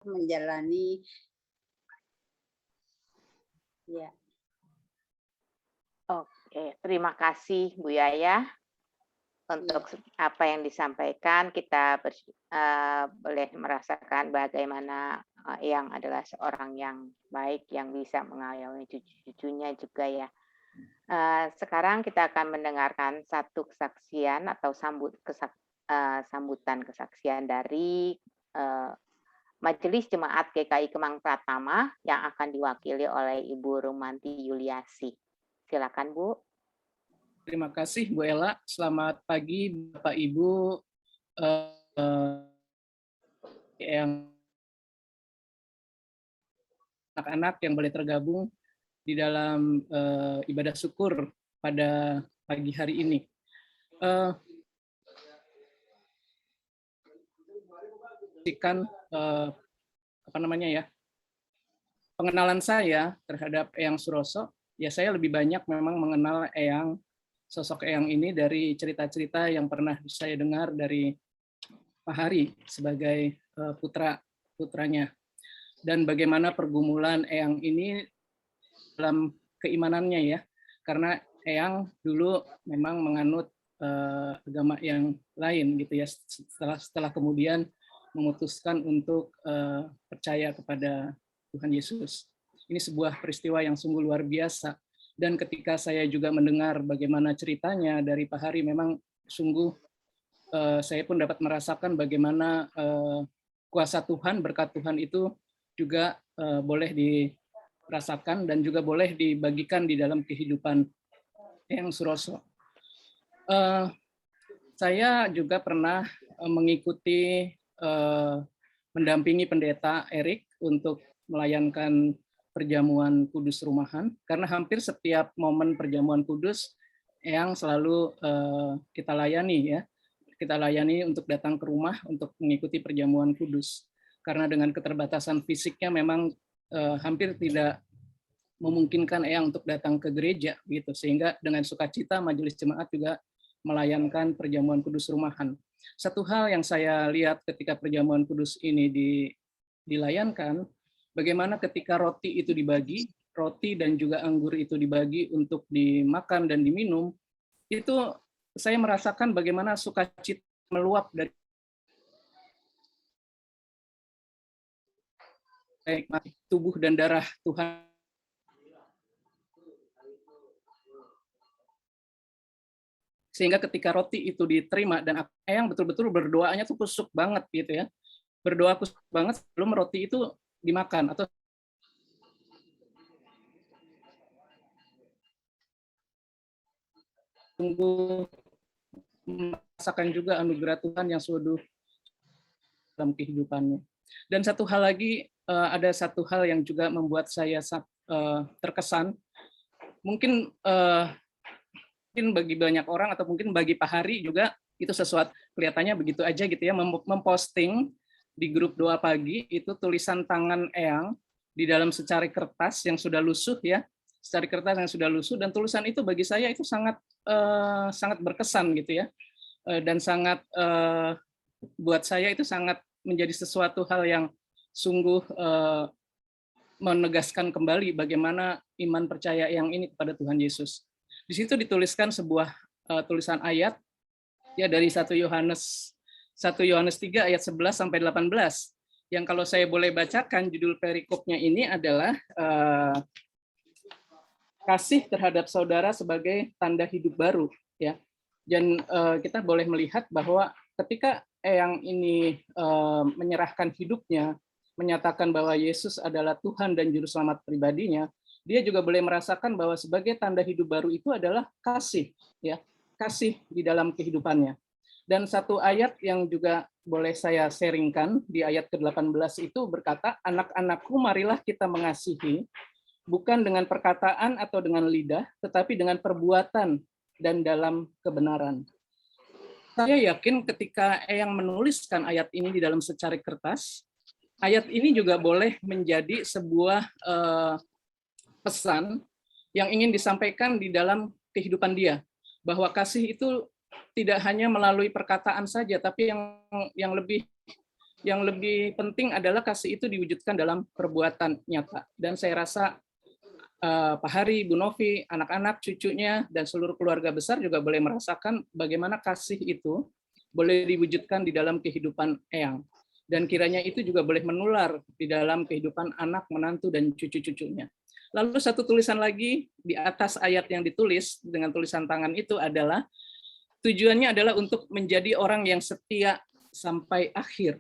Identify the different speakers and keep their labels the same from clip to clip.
Speaker 1: menjalani ya.
Speaker 2: Oke, terima kasih Bu Yaya untuk apa yang disampaikan. Kita boleh merasakan bagaimana yang adalah seorang yang baik yang bisa mengayomi cucu-cucunya juga ya. Sekarang kita akan mendengarkan satu kesaksian atau sambutan kesaksian dari Majelis Jemaat GKI Kemang Pratama yang akan diwakili oleh Ibu Rumanti Yuliasi. Silakan Bu.
Speaker 3: Terima kasih Bu Ella. Selamat pagi Bapak Ibu yang anak-anak yang boleh tergabung di dalam ibadah syukur pada pagi hari ini. Pengenalan saya terhadap Eyang Suroso, ya saya lebih banyak memang mengenal sosok Eyang ini dari cerita-cerita yang pernah saya dengar dari Pak Hari sebagai putranya, dan bagaimana pergumulan Eyang ini dalam keimanannya ya, karena Eyang dulu memang menganut agama yang lain gitu ya, setelah kemudian memutuskan untuk percaya kepada Tuhan Yesus. Ini sebuah peristiwa yang sungguh luar biasa. Dan ketika saya juga mendengar bagaimana ceritanya dari Pak Hari, memang sungguh saya pun dapat merasakan bagaimana kuasa Tuhan, berkat Tuhan itu juga boleh dirasakan dan juga boleh dibagikan di dalam kehidupan Eyang Suroso. Saya juga pernah mengikuti mendampingi pendeta Erik untuk melayankan perjamuan kudus rumahan, karena hampir setiap momen perjamuan kudus yang selalu kita layani untuk datang ke rumah untuk mengikuti perjamuan kudus, karena dengan keterbatasan fisiknya memang hampir tidak memungkinkan Eyang untuk datang ke gereja gitu, sehingga dengan sukacita majelis jemaat juga melayankan perjamuan kudus rumahan. Satu hal yang saya lihat ketika perjamuan kudus ini dilayankan, bagaimana ketika roti itu dibagi, roti dan juga anggur itu dibagi untuk dimakan dan diminum, itu saya merasakan bagaimana sukacita meluap dari tubuh dan darah Tuhan. Sehingga ketika roti itu diterima dan Eyang betul-betul berdoanya tuh kusuk banget gitu ya. Berdoa kusuk banget sebelum roti itu dimakan atau tunggu merasakan juga anugerah Tuhan yang sungguh dalam kehidupannya. Dan satu hal lagi, ada satu hal yang juga membuat saya terkesan. Mungkin bagi banyak orang atau mungkin bagi Pak Hari juga itu sesuatu kelihatannya begitu aja gitu ya, memposting di grup doa pagi itu tulisan tangan Eyang di dalam secari kertas yang sudah lusuh ya, secari kertas yang sudah lusuh, dan tulisan itu bagi saya itu sangat berkesan gitu ya, dan sangat buat saya itu sangat menjadi sesuatu hal yang sungguh menegaskan kembali bagaimana iman percaya Eyang ini kepada Tuhan Yesus. Di situ dituliskan sebuah tulisan ayat ya dari 1 Yohanes 3 ayat 11 sampai 18, yang kalau saya boleh bacakan judul perikopnya ini adalah kasih terhadap saudara sebagai tanda hidup baru ya. Dan kita boleh melihat bahwa ketika Eyang ini menyerahkan hidupnya, menyatakan bahwa Yesus adalah Tuhan dan juru selamat pribadinya, dia juga boleh merasakan bahwa sebagai tanda hidup baru itu adalah kasih ya, kasih di dalam kehidupannya. Dan satu ayat yang juga boleh saya sharingkan di ayat ke-18 itu berkata, anak-anakku marilah kita mengasihi bukan dengan perkataan atau dengan lidah, tetapi dengan perbuatan dan dalam kebenaran. Saya yakin ketika Eyang menuliskan ayat ini di dalam secari kertas, ayat ini juga boleh menjadi sebuah pesan yang ingin disampaikan di dalam kehidupan dia, bahwa kasih itu tidak hanya melalui perkataan saja, tapi yang lebih Yang lebih penting adalah kasih itu diwujudkan dalam perbuatan nyata. Dan saya rasa Pak Hari, Bu Novi, anak-anak, cucunya, dan seluruh keluarga besar juga boleh merasakan bagaimana kasih itu boleh diwujudkan di dalam kehidupan Eyang. Dan kiranya itu juga boleh menular di dalam kehidupan anak, menantu, dan cucu-cucunya. Lalu satu tulisan lagi di atas ayat yang ditulis dengan tulisan tangan itu adalah tujuannya adalah untuk menjadi orang yang setia sampai akhir.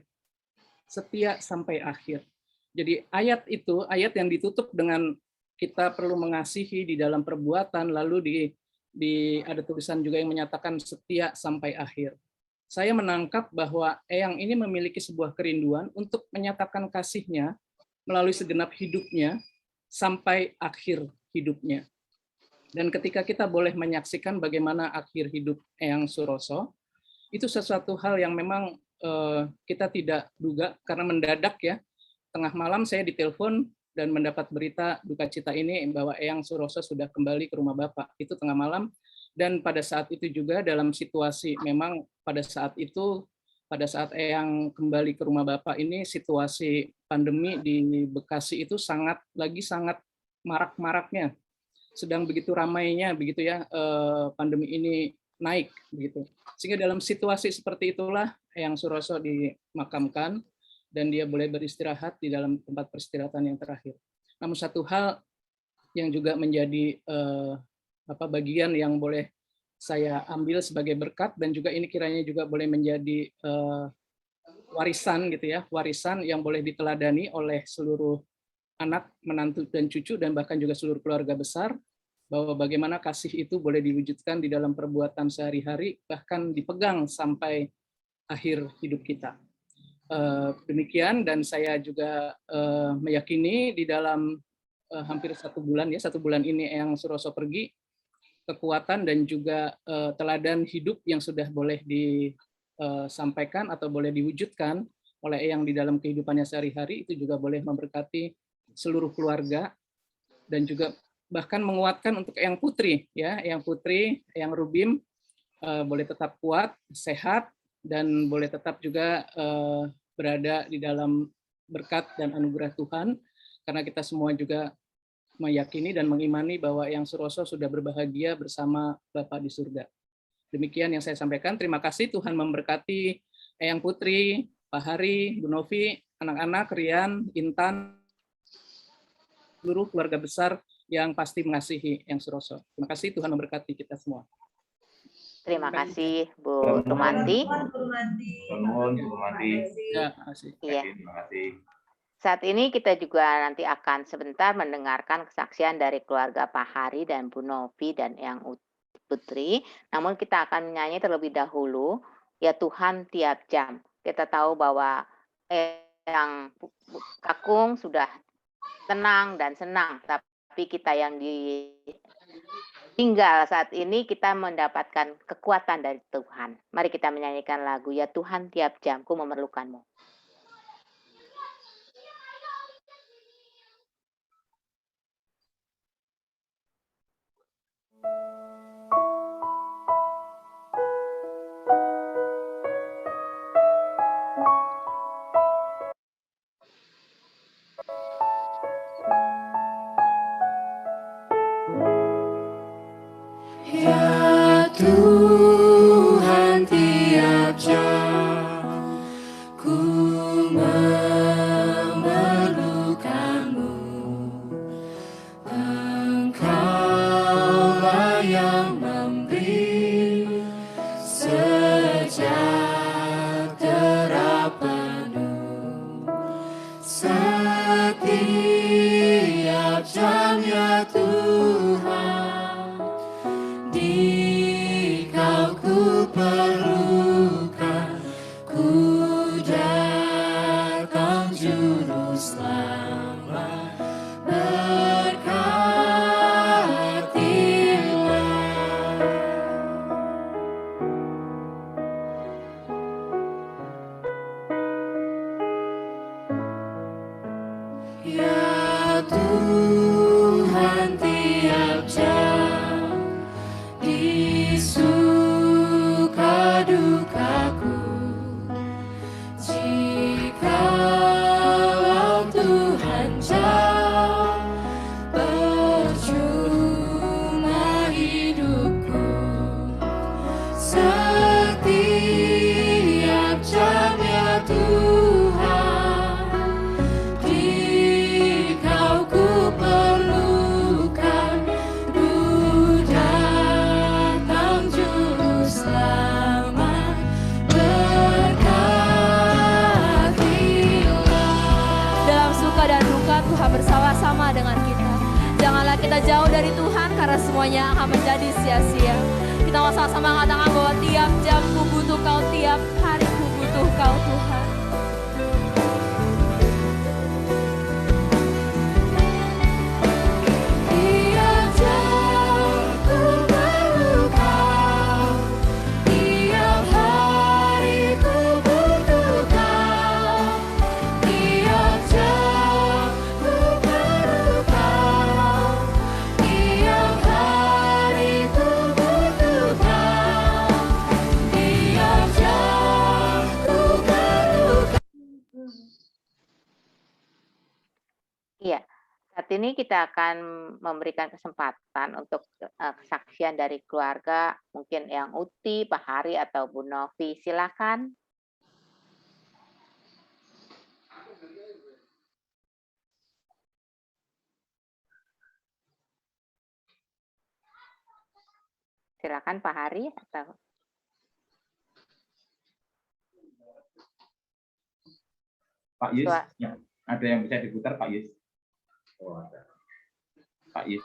Speaker 3: Setia sampai akhir. Jadi ayat itu, ayat yang ditutup dengan kita perlu mengasihi di dalam perbuatan, lalu ada tulisan juga yang menyatakan setia sampai akhir. Saya menangkap bahwa Eyang ini memiliki sebuah kerinduan untuk menyatakan kasihnya melalui segenap hidupnya sampai akhir hidupnya. Dan ketika kita boleh menyaksikan bagaimana akhir hidup Eyang Suroso, itu sesuatu hal yang memang kita tidak duga karena mendadak ya. Tengah malam saya ditelepon dan mendapat berita duka cita ini bahwa Eyang Suroso sudah kembali ke rumah Bapak. Itu tengah malam, dan pada saat itu juga dalam situasi memang pada saat Eyang kembali ke rumah Bapak ini situasi pandemi di Bekasi itu sangat marak-maraknya. Sedang begitu ramainya begitu ya pandemi ini naik begitu. Sehingga dalam situasi seperti itulah Eyang Suroso dimakamkan dan dia boleh beristirahat di dalam tempat peristirahatan yang terakhir. Namun satu hal yang juga menjadi bagian yang boleh saya ambil sebagai berkat dan juga ini kiranya juga boleh menjadi warisan gitu ya, warisan yang boleh diteladani oleh seluruh anak, menantu dan cucu dan bahkan juga seluruh keluarga besar, bahwa bagaimana kasih itu boleh diwujudkan di dalam perbuatan sehari-hari, bahkan dipegang sampai akhir hidup kita. Demikian, dan saya juga meyakini di dalam hampir 1 bulan ya, 1 bulan ini Eyang Suroso pergi, kekuatan dan juga teladan hidup yang sudah boleh disampaikan atau boleh diwujudkan oleh Eyang di dalam kehidupannya sehari-hari itu juga boleh memberkati seluruh keluarga dan juga bahkan menguatkan untuk Eyang Putri ya, Eyang Putri, Eyang Rubim boleh tetap kuat, sehat dan boleh tetap juga berada di dalam berkat dan anugerah Tuhan karena kita semua juga meyakini dan mengimani bahwa Eyang Suroso sudah berbahagia bersama Bapa di surga. Demikian yang saya sampaikan. Terima kasih, Tuhan memberkati Eyang Putri, Pak Hari, Bu Novi, anak-anak, Rian, Intan, seluruh keluarga besar yang pasti mengasihi Eyang Suroso. Terima kasih, Tuhan memberkati kita semua.
Speaker 2: Terima kasih Bu Tumanti.
Speaker 3: Ya, kasih.
Speaker 2: Iya. Saat ini kita juga nanti akan sebentar mendengarkan kesaksian dari keluarga Pak Hari dan Bu Novi dan Eyang Putri. Namun kita akan menyanyi terlebih dahulu, Ya Tuhan Tiap Jam. Kita tahu bahwa Eyang Kakung sudah tenang dan senang, tapi kita yang tinggal saat ini kita mendapatkan kekuatan dari Tuhan. Mari kita menyanyikan lagu, Ya Tuhan Tiap Jam, Ku Memerlukanmu.
Speaker 4: Tuhan tiap jam ku memerlukanmu, Engkaulah yang memberi sejahtera penuh setiap jam ya Tuhan. Perlukan ku datang juru selamat, berkatilah. Ya Tuhan tiap jam di suka dukaku, jika jauh, percuma hidupku. Setiap jam ya Tuhan, di Kau ku perlukan, Ku datang Juru Selamat, berkatilah.
Speaker 5: Dalam suka dan duka Tuhan bersama-sama dengan kita. Janganlah kita jauh dari Tuhan karena semuanya akan menjadi sia-sia. Kita mau sama-sama mengatakan bahwa tiap jam ku butuh Kau, tiap hari ku butuh Kau Tuhan.
Speaker 4: Tiap jam ku perlu Kau, tiap hari ku butuh Kau. Tiap jam ku perlu Kau, tiap hari ku butuh Kau. Tiap jam ku perlu Kau.
Speaker 2: Iya, saat ini kita akan memberikan kesempatan untuk kesaksian dari keluarga, mungkin yang Uti, Pak Hari, atau Bu Novi. Silakan. Silakan Pak Hari atau
Speaker 6: Pak Yus,
Speaker 2: Tua-
Speaker 6: ya, ada yang bisa diputar Pak Yus? Oh, ada. Pak Yus.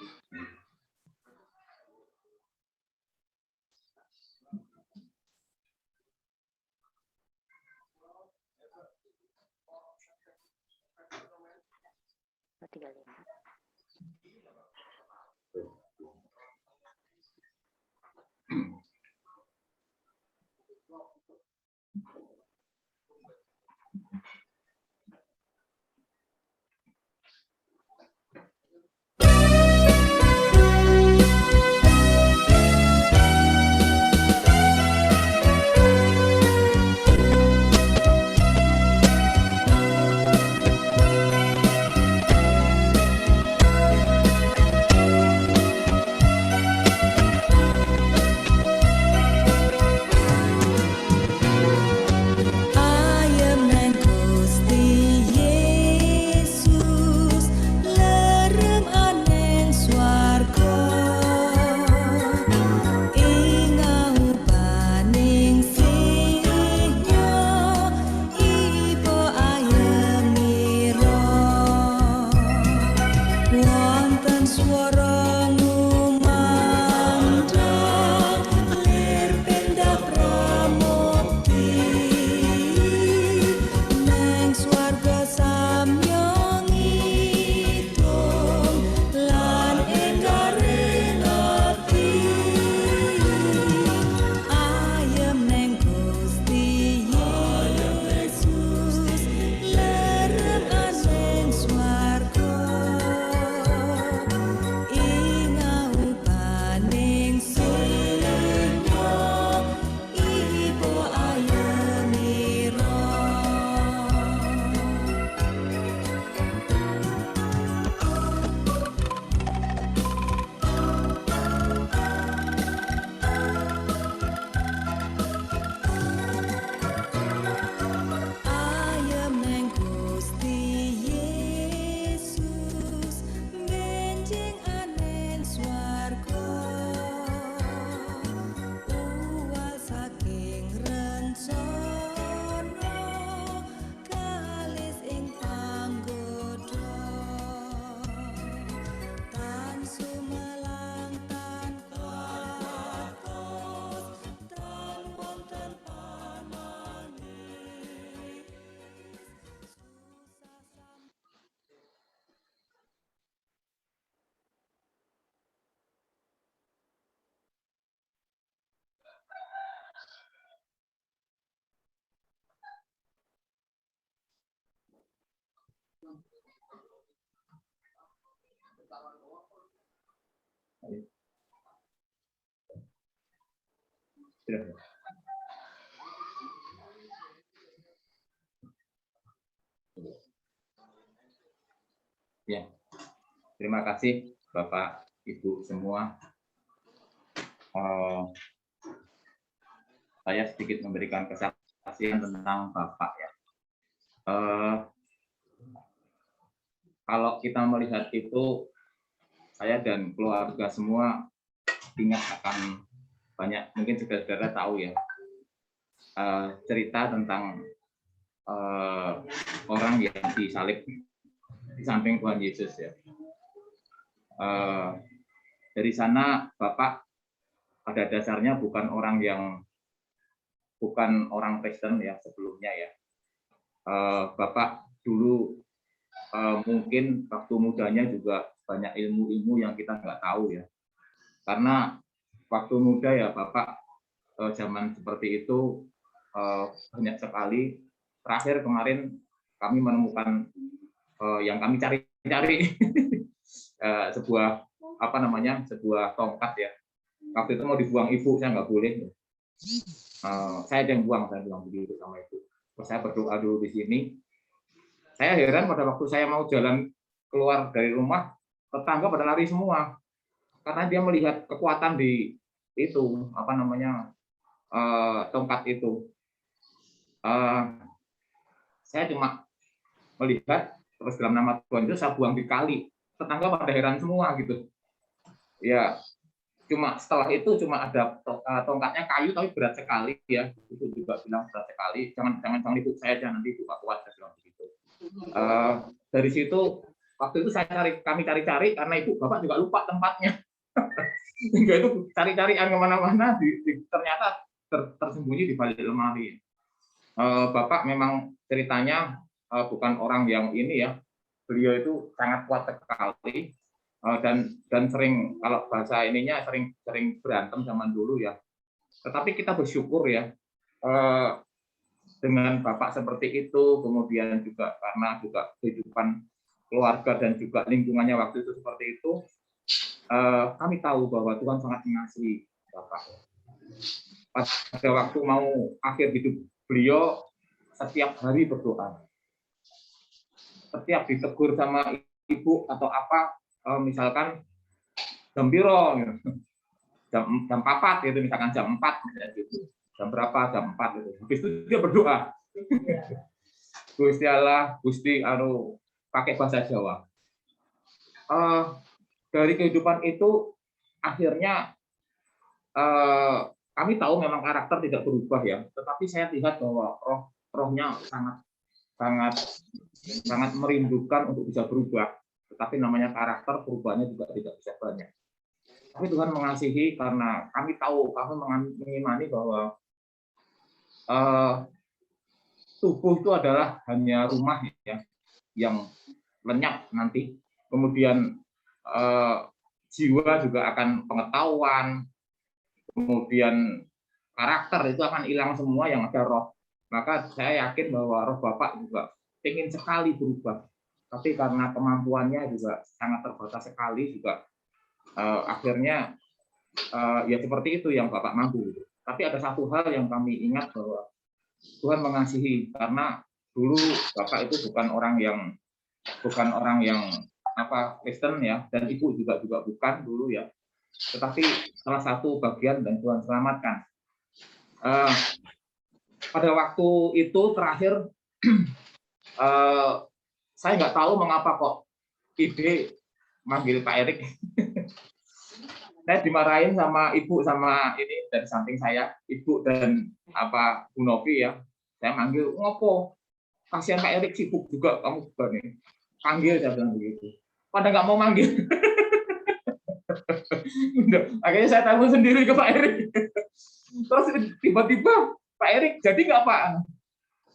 Speaker 4: Ayem nang Gusti Yesus, lerem aneng swarga. Ingau paning sinyo, ipo ayemira. Wonten swara ngumandhang, lir pindah pramukti. Nang swarga samya ngidung, lan enggaring ati. Ayem nang Gusti Yesus, lerem aneng swarga. Ingau paning sinyo, ipo ayemira. Ayem nang Gusti Yesus, benjing aneng swarga. Uwal saking rencana, kalis ing panggoda. Tan sumelang tanpa atos, tan wonten pamanis. Susah sam
Speaker 6: Silakan. Ya, terima kasih Bapak, Ibu semua. Saya sedikit memberikan kesaksian tentang Bapak ya. Kalau kita melihat itu, saya dan keluarga semua ingat akan banyak, mungkin saudara-saudara tahu ya, cerita tentang orang yang disalib di samping Tuhan Yesus ya. Dari sana Bapak pada dasarnya bukan orang Kristen ya sebelumnya ya. Bapak dulu mungkin waktu mudanya juga banyak ilmu-ilmu yang kita nggak tahu ya. Karena waktu muda ya Bapak zaman seperti itu banyak sekali. Terakhir kemarin kami menemukan yang kami cari-cari sebuah sebuah tongkat ya. Waktu itu mau dibuang ibu, saya nggak boleh. Saya yang buang, saya bilang begitu sama ibu. Terus saya berdoa dulu di sini. Saya heran pada waktu saya mau jalan keluar dari rumah, tetangga pada lari semua. Karena dia melihat kekuatan di itu, tongkat itu. Saya cuma melihat, terus dalam nama Tuhan itu saya buang di kali. Tetangga pada heran semua gitu. Ya, cuma setelah itu cuma ada tongkatnya kayu tapi berat sekali ya. Itu juga bilang berat sekali. Jangan ikut saya, jangan nanti buka kuat, saya bilang begitu. Dari situ waktu itu kami cari-cari karena ibu bapak juga lupa tempatnya. Hingga itu cari-carian kemana-mana, ternyata tersembunyi di balik lemari. Bapak memang ceritanya bukan orang yang ini ya. Beliau itu sangat kuat sekali dan sering, kalau bahasa ininya sering berantem zaman dulu ya. Tetapi kita bersyukur ya dengan Bapak seperti itu, kemudian juga karena juga kehidupan keluarga dan juga lingkungannya waktu itu seperti itu, kami tahu bahwa Tuhan sangat mengasihi Bapak. Pada waktu mau akhir hidup beliau, setiap hari berdoa. Setiap ditegur sama ibu atau apa, misalkan jam biro, jam 4 gitu, misalkan jam 4 gitu. Jam berapa? Jam 4 gitu. Habis itu dia berdoa. Gusti Allah, Gusti pakai bahasa Jawa. Dari kehidupan itu akhirnya kami tahu memang karakter tidak berubah ya, tetapi saya lihat bahwa rohnya sangat merindukan untuk bisa berubah. Tetapi namanya karakter, perubahannya juga tidak bisa banyak. Tapi Tuhan mengasihi karena kami mengimani bahwa tubuh itu adalah hanya rumah ya yang lenyap nanti. Kemudian jiwa juga akan pengetahuan, kemudian karakter itu akan hilang semua, yang ada roh. Maka saya yakin bahwa roh Bapak juga ingin sekali berubah. Tapi karena kemampuannya juga sangat terbatas sekali juga akhirnya ya seperti itu yang Bapak mampu. Tapi ada satu hal yang kami ingat bahwa Tuhan mengasihi karena dulu Bapak itu bukan orang yang Kristen ya, dan ibu juga bukan dulu ya. Tetapi salah satu bagian dan Tuhan selamatkan. Pada waktu itu terakhir saya nggak tahu mengapa kok ide manggil Pak Erik. Saya dimarahin sama ibu sama ini dari samping saya, ibu dan Bu Novi ya. Saya manggil, ngopo? Kasihan Pak Erik sibuk juga, kamu juga nih. Panggil, saya bilang begitu. Pada nggak mau manggil. Akhirnya saya telepon sendiri ke Pak Erik. Terus tiba-tiba Pak Erik, jadi nggak Pak?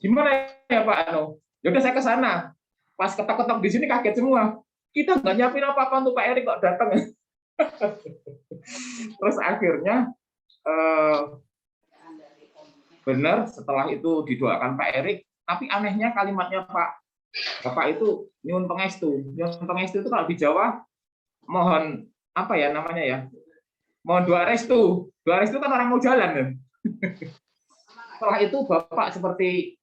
Speaker 6: Gimana ya Pak? Ya udah saya ke sana. Pas ketok-ketok di sini kaget semua. Kita nggak nyiapin apa-apa untuk Pak Erik kok datang. Terus akhirnya benar setelah itu didoakan Pak Erik, tapi anehnya kalimatnya Bapak itu nyuwun pangestu. Nyuwun pangestu itu kalau di Jawa mohon apa ya namanya ya? Mohon doa restu. Doa restu kan orang mau jalan kan. Setelah itu Bapak seperti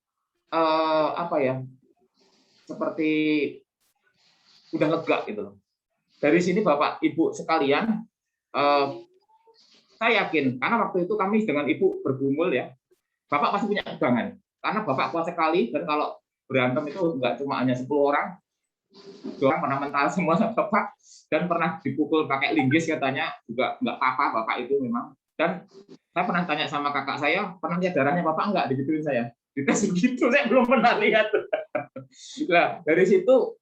Speaker 6: seperti udah lega gitu loh. Dari sini Bapak Ibu sekalian, saya yakin karena waktu itu kami dengan Ibu bergumul ya, Bapak pasti punya pegangan. Karena Bapak kuat sekali dan kalau berantem itu nggak cuma hanya 10 orang, 2 orang pernah mental semua sama Bapak dan pernah dipukul pakai linggis katanya juga nggak apa-apa Bapak itu memang. Dan saya pernah tanya sama kakak saya, pernah lihat darahnya Bapak nggak, digituin saya. Dites begitu, saya belum pernah lihat. Nah, dari situ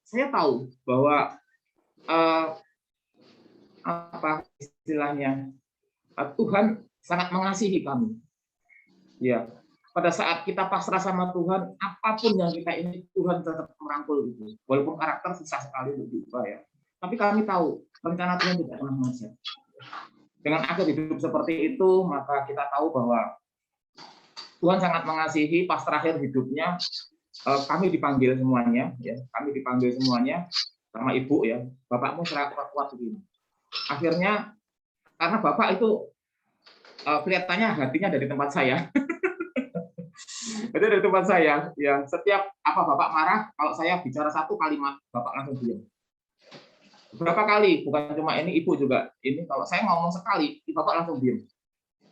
Speaker 6: saya tahu bahwa apa istilahnya, Tuhan sangat mengasihi kami. Ya, pada saat kita pasrah sama Tuhan, apapun yang kita ini Tuhan tetap merangkul itu. Walaupun karakter susah sekali untuk diubah ya. Tapi kami tahu rencana Tuhan tidak pernah meleset. Dengan akhir hidup seperti itu, maka kita tahu bahwa Tuhan sangat mengasihi. Pas terakhir hidupnya, kami dipanggil semuanya, ya, kami dipanggil semuanya sama Ibu ya. Bapakmu kuat begini. Akhirnya karena Bapak itu kelihatannya hatinya dari tempat saya. Itu dari tempat saya. Ya, setiap apa Bapak marah, kalau saya bicara satu kalimat, Bapak langsung diam. Berapa kali, bukan cuma ini, Ibu juga. Ini kalau saya ngomong sekali, Bapak langsung diam.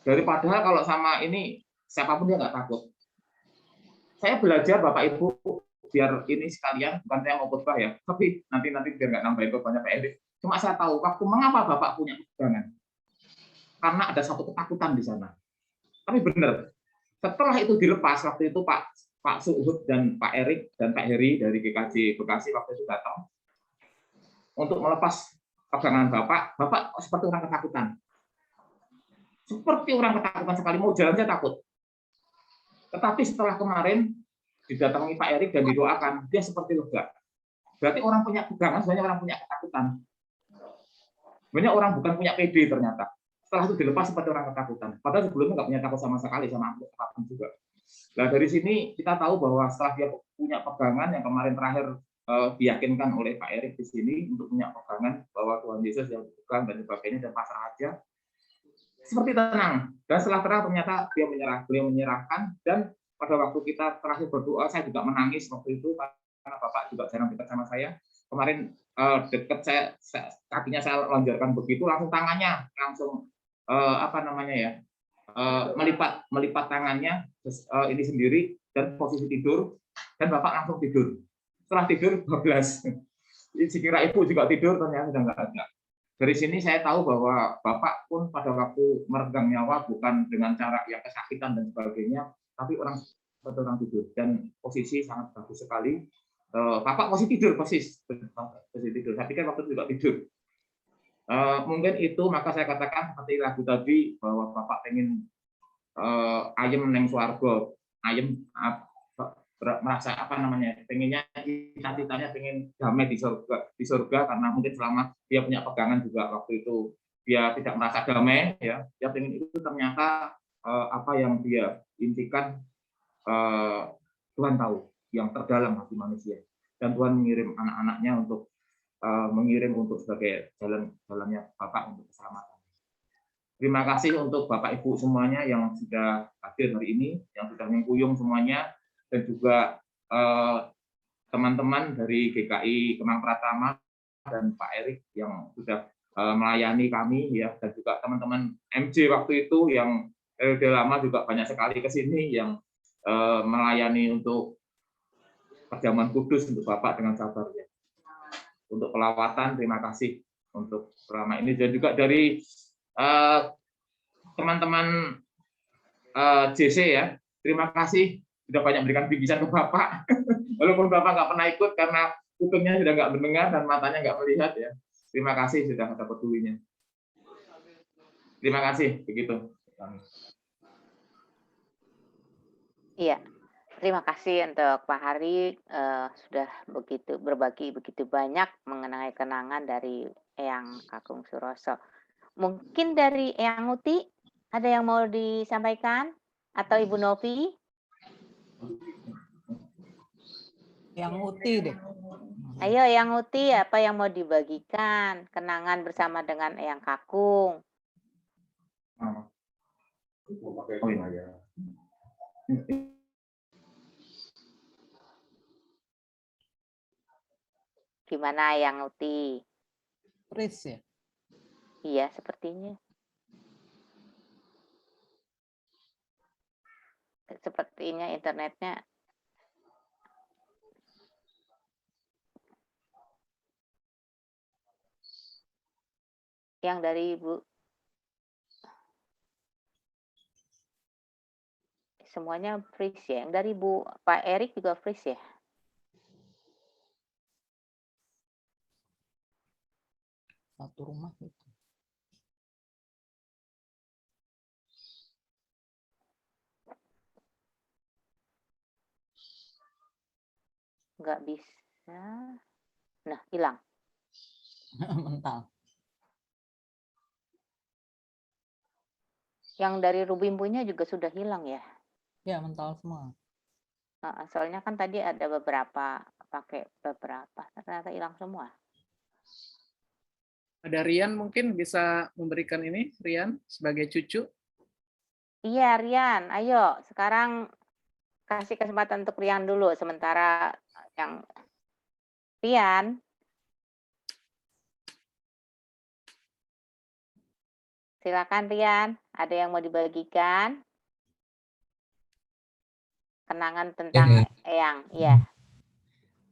Speaker 6: Daripada kalau sama ini, siapapun dia nggak takut. Saya belajar Bapak Ibu, biar ini sekalian, bukan saya mau khotbah ya, tapi nanti biar nggak nambahin khotbahnya Pak Erik. Cuma saya tahu, waktu mengapa Bapak punya pegangan. Karena ada satu ketakutan di sana. Tapi benar, setelah itu dilepas, waktu itu Pak Suhud dan Pak Erik dan Pak Heri dari GKJ Bekasi waktu itu datang, untuk melepas pegangan Bapak seperti orang ketakutan. Seperti orang ketakutan sekali, mau jalan saja takut. Tetapi setelah kemarin didatangi Pak Erik dan didoakan, dia seperti lega. Berarti orang punya pegangan, sebenarnya orang punya ketakutan. Banyak orang bukan punya PD ternyata. Setelah itu dilepas seperti orang ketakutan. Padahal sebelumnya nggak punya takut sama sekali sama aku ketakutan juga. Nah dari sini kita tahu bahwa setelah dia punya pegangan yang kemarin terakhir diyakinkan oleh Pak Erik di sini untuk punya pegangan bahwa Tuhan Yesus yang bukan dan sebagainya dan pasrah aja, seperti tenang. Dan setelah tenang ternyata beliau menyerahkan, dan pada waktu kita terakhir berdoa saya juga menangis waktu itu karena Bapak juga jarang dekat sama saya. Kemarin dekat saya kakinya saya lonjarkan begitu, langsung tangannya langsung melipat tangannya ini sendiri dan posisi tidur, dan Bapak langsung tidur. Setelah tidur 12. Sekira Ibu juga tidur, ternyata sudah nggak ada. Dari sini saya tahu bahwa Bapak pun pada waktu meregang nyawa bukan dengan cara yang kesakitan dan sebagainya, tapi orang tidur dan posisi sangat bagus sekali. Bapak posisi tidur, posisi tidur. Saya pikir waktu itu juga tidur. Mungkin itu, maka saya katakan seperti lagu tadi bahwa Bapak pengen ayem neng swarga, ayem merasa pengennya cita-citanya pengen damai di surga karena mungkin selama dia punya pegangan juga waktu itu dia tidak merasa damai ya, dia pengen itu ternyata apa yang dia intikan Tuhan tahu yang terdalam hati manusia, dan Tuhan mengirim anak-anaknya untuk mengirim untuk sebagai jalannya Bapak untuk keselamatan. Terima kasih untuk Bapak Ibu semuanya yang sudah hadir hari ini, yang sudah mengkuyung semuanya, dan juga teman-teman dari GKI Kemang Pratama dan Pak Erik yang sudah melayani kami ya, dan juga teman-teman MJ waktu itu yang periode lama juga banyak sekali ke sini yang melayani untuk perjamuan kudus untuk Bapak dengan sabar ya. Untuk pelawatan terima kasih untuk selama ini, dan juga dari teman-teman JC ya, terima kasih sudah banyak memberikan bingkisan ke Bapak. Walaupun Bapak nggak pernah ikut karena kupingnya sudah nggak mendengar dan matanya nggak melihat ya. Terima kasih sudah ada pedulinya. Terima kasih, begitu.
Speaker 2: Iya, terima kasih untuk Pak Hari sudah berbagi begitu banyak mengenai kenangan dari Eyang Kakung Suroso. Mungkin dari Eyang Uti ada yang mau disampaikan, atau Ibu Novi?
Speaker 7: Yang Uti deh.
Speaker 2: Ayo Eyang Uti, apa yang mau dibagikan kenangan bersama dengan Eyang Kakung?
Speaker 6: Oh iya.
Speaker 2: Gimana yang Uti?
Speaker 7: Pris ya.
Speaker 2: Iya, sepertinya. Sepertinya internetnya. Yang dari Ibu. Semuanya freeze ya. Yang dari Bu Pak Erik juga freeze ya.
Speaker 7: Satu rumah gitu.
Speaker 2: Nggak bisa. Nah, hilang.
Speaker 7: Mental.
Speaker 2: Yang dari Rubimpunya juga sudah hilang ya.
Speaker 7: Ya, mental semua.
Speaker 2: Soalnya kan tadi ada beberapa, pakai beberapa, ternyata hilang semua.
Speaker 3: Ada Rian mungkin bisa memberikan ini, Rian, sebagai cucu.
Speaker 2: Iya, Rian, ayo sekarang kasih kesempatan untuk Rian dulu, sementara yang Rian. Silakan Rian, ada yang mau dibagikan? Kenangan tentang Eyang, iya.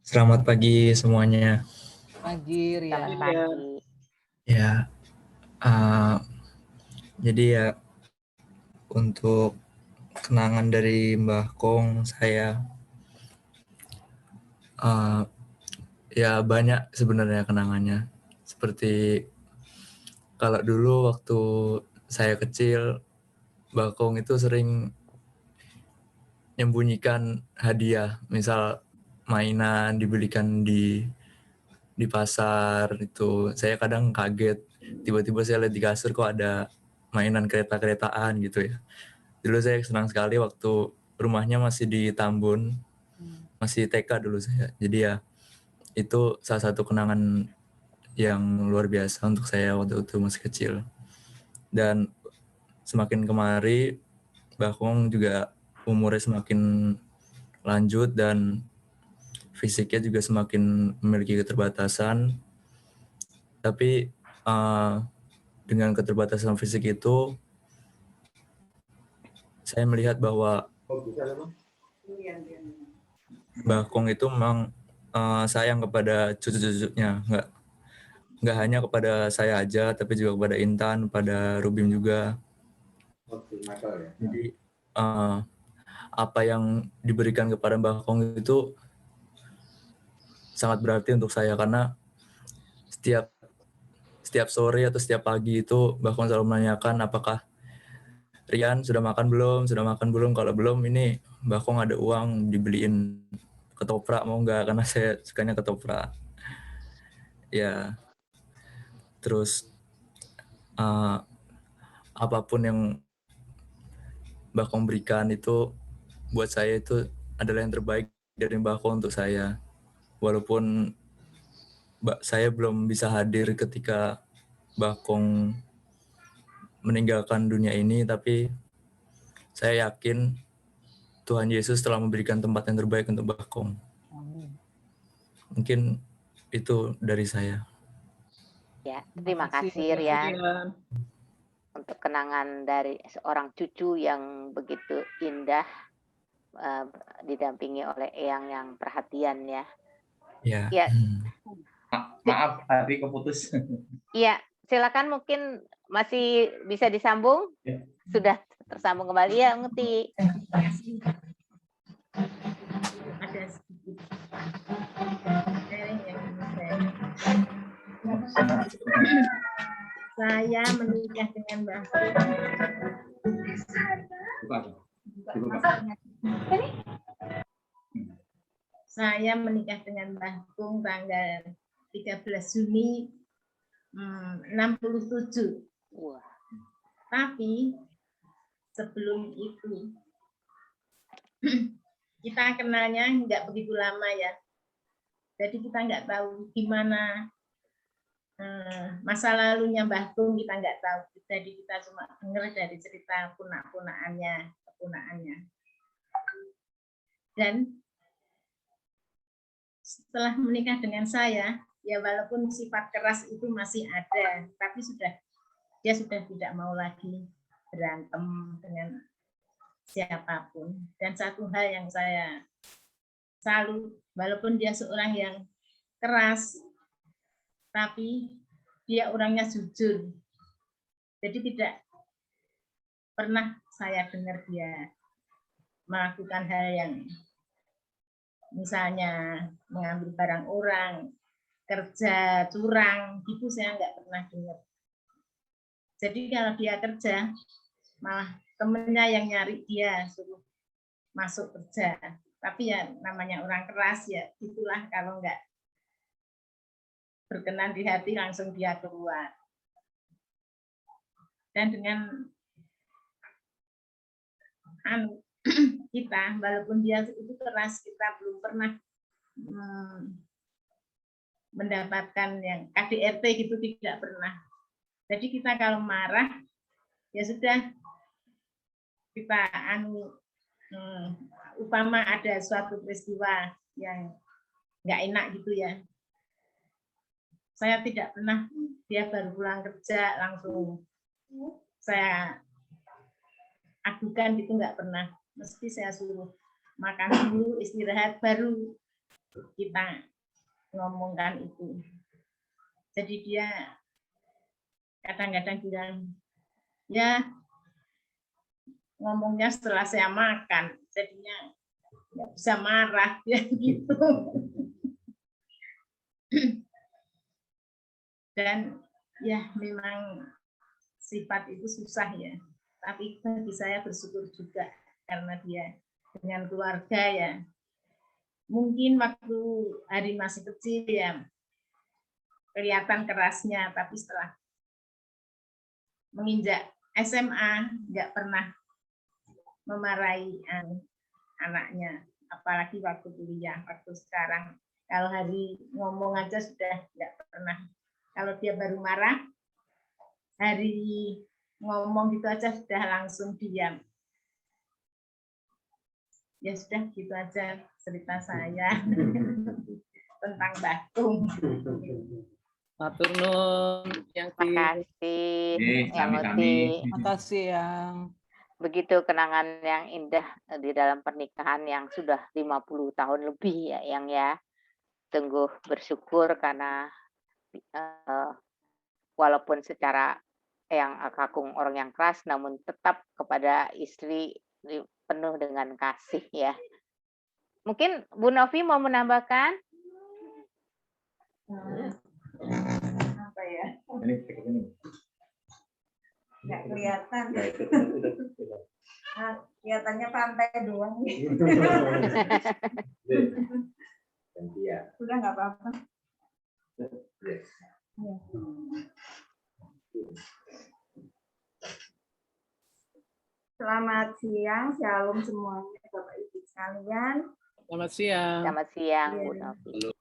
Speaker 8: Selamat pagi semuanya.
Speaker 7: Pagi
Speaker 2: Selamat
Speaker 7: Rian.
Speaker 2: pagi.
Speaker 8: Ya, jadi ya untuk kenangan dari Mbah Kong saya ya banyak sebenarnya kenangannya. Seperti kalau dulu waktu saya kecil, Mbah Kong itu sering menyembunyikan hadiah, misal mainan dibelikan di pasar itu. Saya kadang kaget, tiba-tiba saya lihat di kasur kok ada mainan kereta-keretaan gitu ya. Dulu saya senang sekali waktu rumahnya masih di Tambun, masih TK dulu saya. Jadi ya itu salah satu kenangan yang luar biasa untuk saya waktu itu masih kecil. Dan semakin kemari, Mbah Kong juga umurnya semakin lanjut dan fisiknya juga semakin memiliki keterbatasan. Tapi dengan keterbatasan fisik itu, saya melihat bahwa Mbah Kong itu memang sayang kepada cucu-cucunya, nggak hanya kepada saya aja, tapi juga kepada Intan, pada Rubim juga. Jadi apa yang diberikan kepada Mbah Kong itu sangat berarti untuk saya, karena setiap sore atau setiap pagi itu Mbah Kong selalu menanyakan apakah Rian sudah makan belum, kalau belum ini Mbah Kong ada uang dibeliin ketoprak, mau nggak, karena saya sukanya ketoprak ya. Terus apapun yang Mbah Kong berikan itu buat saya itu adalah yang terbaik dari Mbah Kong untuk saya, walaupun saya belum bisa hadir ketika Mbah Kong meninggalkan dunia ini, tapi saya yakin Tuhan Yesus telah memberikan tempat yang terbaik untuk Mbah Kong.
Speaker 7: Amin.
Speaker 8: Mungkin itu dari saya.
Speaker 2: Ya, terima kasih
Speaker 3: Terima kasih,
Speaker 2: Rian
Speaker 3: Rian.
Speaker 2: untuk kenangan dari seorang cucu yang begitu indah, didampingi oleh Eyang yang perhatian ya.
Speaker 8: Ya.
Speaker 2: Ya.
Speaker 6: Maaf, tadi keputus.
Speaker 2: Iya, silakan, mungkin masih bisa disambung.
Speaker 6: Ya.
Speaker 2: Sudah tersambung kembali ya, Nguti.
Speaker 9: Ada sedikit sharing yang ingin saya menikah dengan Mbah Saya menikah dengan Mbah Kung tanggal 13 Juni 67.
Speaker 2: Wah.
Speaker 9: Tapi sebelum itu kita kenalnya nggak begitu lama ya. Jadi kita nggak tahu gimana masa lalunya Mbah Kung, kita nggak tahu. Jadi kita cuma dengar dari cerita kepunaannya. Dan setelah menikah dengan saya, ya walaupun sifat keras itu masih ada, tapi dia sudah tidak mau lagi berantem dengan siapapun. Dan satu hal yang saya salut, walaupun dia seorang yang keras, tapi dia orangnya jujur. Jadi tidak pernah saya dengar dia melakukan hal yang misalnya mengambil barang orang, kerja curang, gitu saya nggak pernah dengar. Jadi kalau dia kerja, malah temennya yang nyari dia suruh masuk kerja. Tapi ya namanya orang keras ya, itulah kalau nggak berkenan di hati langsung dia keluar. Dan dengan kita, walaupun dia itu keras, kita belum pernah mendapatkan yang KDRT gitu, tidak pernah. Jadi kita kalau marah, ya sudah, kita upama ada suatu peristiwa yang nggak enak gitu ya. Saya tidak pernah, dia baru pulang kerja langsung saya adukan gitu, nggak pernah. Mesti saya suruh makan dulu, istirahat, baru kita ngomongkan itu. Jadi dia kadang-kadang bilang, ya ngomongnya setelah saya makan, jadinya nggak bisa marah, ya gitu. Dan ya memang sifat itu susah ya, tapi bagi saya bersyukur juga karena dia dengan keluarga ya. Mungkin waktu hari masih kecil ya kelihatan kerasnya, tapi setelah menginjak SMA nggak pernah memarahi anaknya, apalagi waktu kuliah. Waktu sekarang kalau hari ngomong aja sudah nggak pernah. Kalau dia baru marah, hari ngomong gitu aja sudah langsung diam. Ya sudah, gitu aja cerita saya tentang Bakung.
Speaker 3: Matur nuwun yang
Speaker 2: Terima kasih, Yang Uti.
Speaker 7: Terima kasih yang
Speaker 2: Begitu kenangan yang indah di dalam pernikahan yang sudah 50 tahun lebih ya, Yang ya. Sungguh bersyukur karena walaupun secara yang Kakung orang yang keras, namun tetap kepada istri penuh dengan kasih ya. Mungkin Bu Novi mau menambahkan?
Speaker 10: Apa ya? Nggak kelihatan. Kelihatannya pantai doang. Udah nggak apa-apa. Selamat siang, shalom semuanya Bapak Ibu sekalian.
Speaker 3: Selamat siang.
Speaker 2: Selamat siang Bu Novi.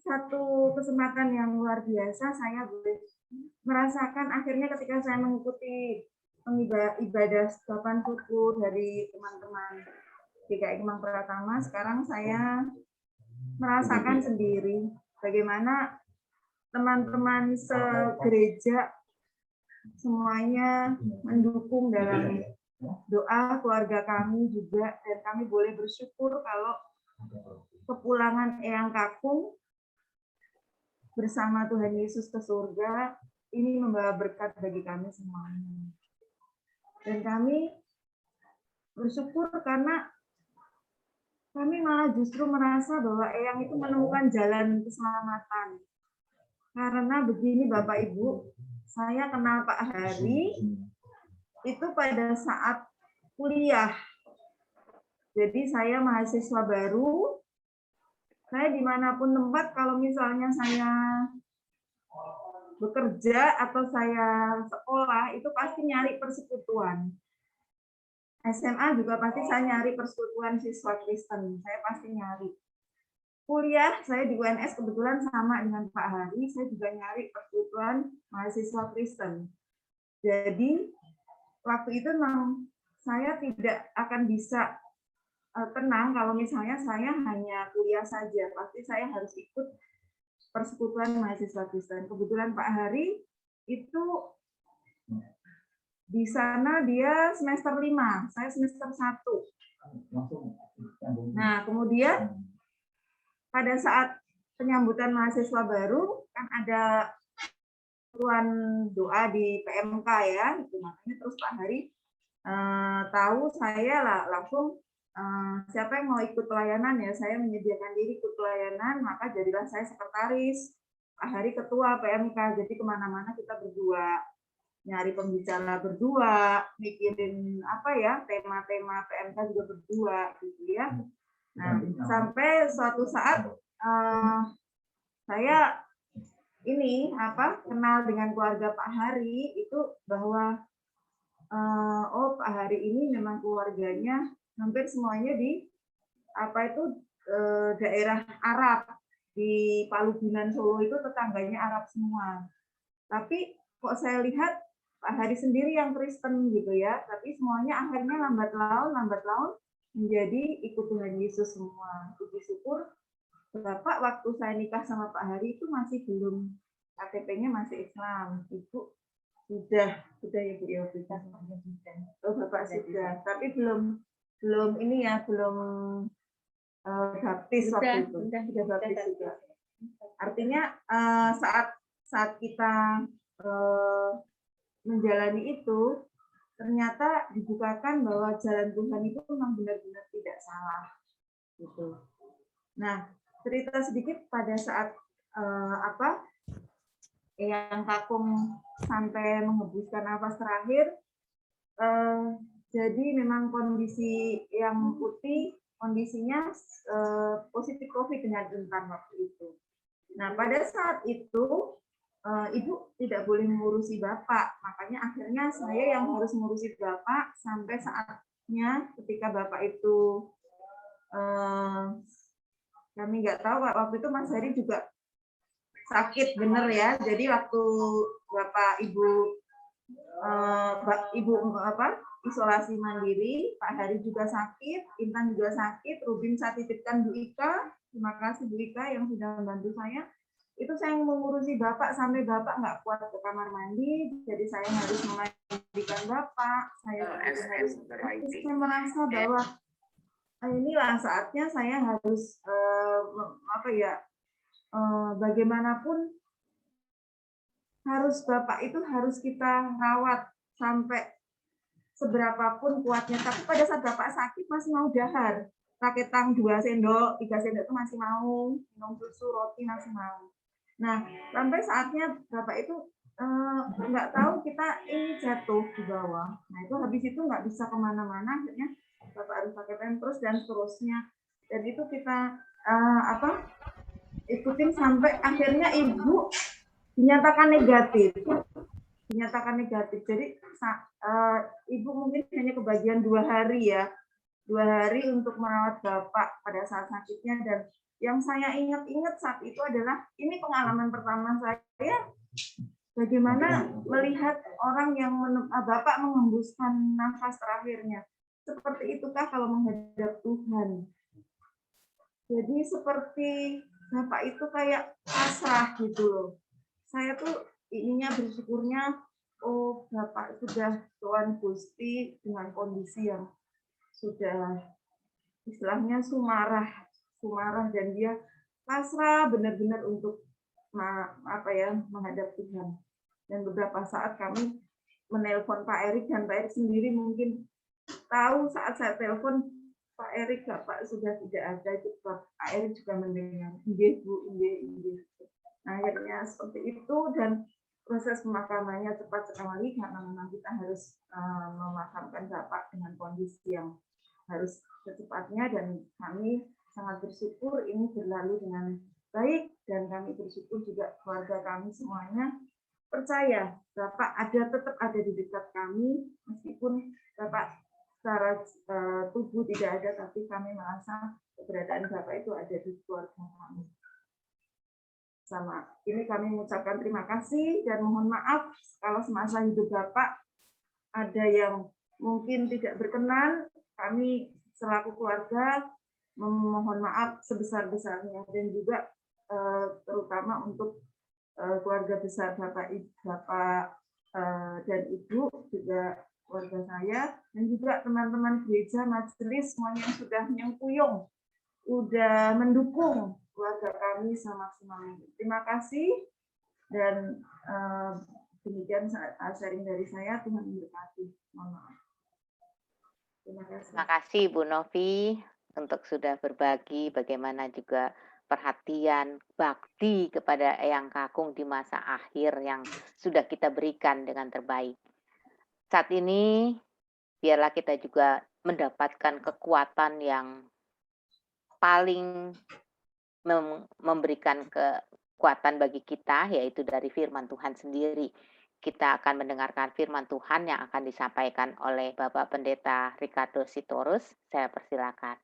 Speaker 10: Satu kesempatan yang luar biasa saya boleh merasakan akhirnya ketika saya mengikuti ibadah ucapan syukur dari teman-teman GKI Kemang Pratama. Sekarang saya merasakan sendiri bagaimana teman-teman segereja semuanya mendukung dalam doa keluarga kami juga, dan kami boleh bersyukur kalau kepulangan Eyang Kakung bersama Tuhan Yesus ke surga ini membawa berkat bagi kami semuanya. Dan kami bersyukur karena kami malah justru merasa bahwa Eyang itu menemukan jalan keselamatan. Karena begini Bapak Ibu, saya kenal Pak Hari itu pada saat kuliah. Jadi saya mahasiswa baru, saya dimanapun tempat, kalau misalnya saya bekerja atau saya sekolah, itu pasti nyari persekutuan. SMA juga pasti saya nyari persekutuan siswa Kristen, saya pasti nyari. Kuliah, saya di UNS kebetulan sama dengan Pak Hari, saya juga nyari persekutuan mahasiswa Kristen. Jadi, waktu itu memang saya tidak akan bisa tenang kalau misalnya saya hanya kuliah saja. Pasti saya harus ikut Persekutuan Mahasiswa Kristen. Kebetulan Pak Hari itu di sana dia semester 5, saya semester 1. Nah, kemudian pada saat penyambutan mahasiswa baru kan ada ruang doa di PMK ya, itu makanya terus Pak Hari tahu saya lah langsung siapa yang mau ikut pelayanan ya, saya menyediakan diri ikut pelayanan, maka jadilah saya sekretaris, Pak Hari ketua PMK, jadi kemana-mana kita berdua, nyari pembicara berdua, mikirin apa ya, tema-tema PMK juga berdua gitu ya. Nah, sampai suatu saat saya ini kenal dengan keluarga Pak Hari itu bahwa oh Pak Hari ini memang keluarganya hampir semuanya di daerah Arab, di Palu Binan Solo itu tetangganya Arab semua. Tapi kok saya lihat Pak Hari sendiri yang Kristen gitu ya, tapi semuanya akhirnya lambat laun menjadi ikut Tuhan Yesus semua. Puji syukur Bapak waktu saya nikah sama Pak Hari itu masih belum, KTP-nya masih Islam. Ibu sudah ya Bu ya, oh Bapak sudah, tapi belum ini ya, belum baptis waktu itu. Sudah baptis juga. Artinya saat kita menjalani itu, ternyata dibukakan bahwa jalan Tuhan itu memang benar-benar tidak salah. Gitu. Nah, cerita sedikit pada saat Eyang Kakung sampai menghembuskan nafas terakhir, jadi memang kondisi yang putih, kondisinya positif COVID dengan rentan waktu itu. Nah, pada saat itu, Ibu tidak boleh mengurusi Bapak, makanya akhirnya saya yang harus mengurusi Bapak sampai saatnya ketika Bapak itu, kami nggak tahu, waktu itu Mas Hari juga sakit bener ya, jadi waktu Bapak Ibu isolasi mandiri, Pak Hari juga sakit, Intan juga sakit, Rubin saya titipkan Bu Ika, terima kasih Bu Ika yang sudah membantu saya. Itu saya mengurusi Bapak sampai Bapak nggak kuat ke kamar mandi, jadi saya harus memandikan Bapak, saya merasa bahwa inilah saatnya saya harus bagaimanapun harus Bapak itu harus kita rawat sampai seberapapun kuatnya. Tapi pada saat Bapak sakit masih mau dahar, pakai tang 2 sendok, 3 sendok itu masih mau, minum susu, roti masih mau. Nah, sampai saatnya Bapak itu nggak tahu kita ini jatuh di bawah. Nah, itu habis itu nggak bisa kemana-mana, akhirnya Bapak harus pakai pampers dan seterusnya. Dan itu kita ikutin sampai akhirnya Ibu dinyatakan negatif. Jadi Ibu mungkin hanya kebagian 2 hari ya, 2 hari untuk merawat Bapak pada saat sakitnya. Dan yang saya ingat saat itu adalah ini pengalaman pertama saya, bagaimana melihat orang yang Bapak menghembuskan nafas terakhirnya. Seperti itukah kalau menghadap Tuhan? Jadi seperti Bapak itu kayak pasrah gitu loh. Saya tuh ininya bersyukurnya, oh Bapak sudah Tuhan Gusti dengan kondisi yang sudah istilahnya sumarah dan dia pasrah benar-benar untuk menghadap Tuhan. Dan beberapa saat kami menelpon Pak Erik, dan Pak Erik sendiri mungkin tahu saat saya telepon Pak Erik, Bapak sudah tidak ada, itu Pak Erik juga mendengar, inggih Bu, inggih. Nah, akhirnya seperti itu, dan proses pemakamannya cepat sekali karena memang kita harus memakamkan Bapak dengan kondisi yang harus secepatnya, dan kami sangat bersyukur ini berlalu dengan baik, dan kami bersyukur juga keluarga kami semuanya percaya Bapak tetap ada di dekat kami, meskipun Bapak secara tubuh tidak ada, tapi kami merasa keberadaan Bapak itu ada di keluarga kami. Sama ini kami mengucapkan terima kasih dan mohon maaf kalau semasa hidup Bapak ada yang mungkin tidak berkenan. Kami selaku keluarga memohon maaf sebesar-besarnya, dan juga terutama terutama untuk keluarga besar Bapak dan Ibu, juga keluarga saya, dan juga teman-teman gereja, majelis, semuanya yang sudah nyengkuyung, udah mendukung keluarga kami semaksimal mungkin. Terima kasih, dan demikian sharing dari saya. Tuhan memberkati. Mohon maaf. Terima kasih.
Speaker 2: Terima kasih Bu Novi untuk sudah berbagi bagaimana juga perhatian bakti kepada Eyang Kakung di masa akhir yang sudah kita berikan dengan terbaik. Saat ini biarlah kita juga mendapatkan kekuatan yang paling memberikan kekuatan bagi kita, yaitu dari firman Tuhan sendiri. Kita akan mendengarkan firman Tuhan yang akan disampaikan oleh Bapak Pendeta Ricardo Sitorus. Saya persilakan.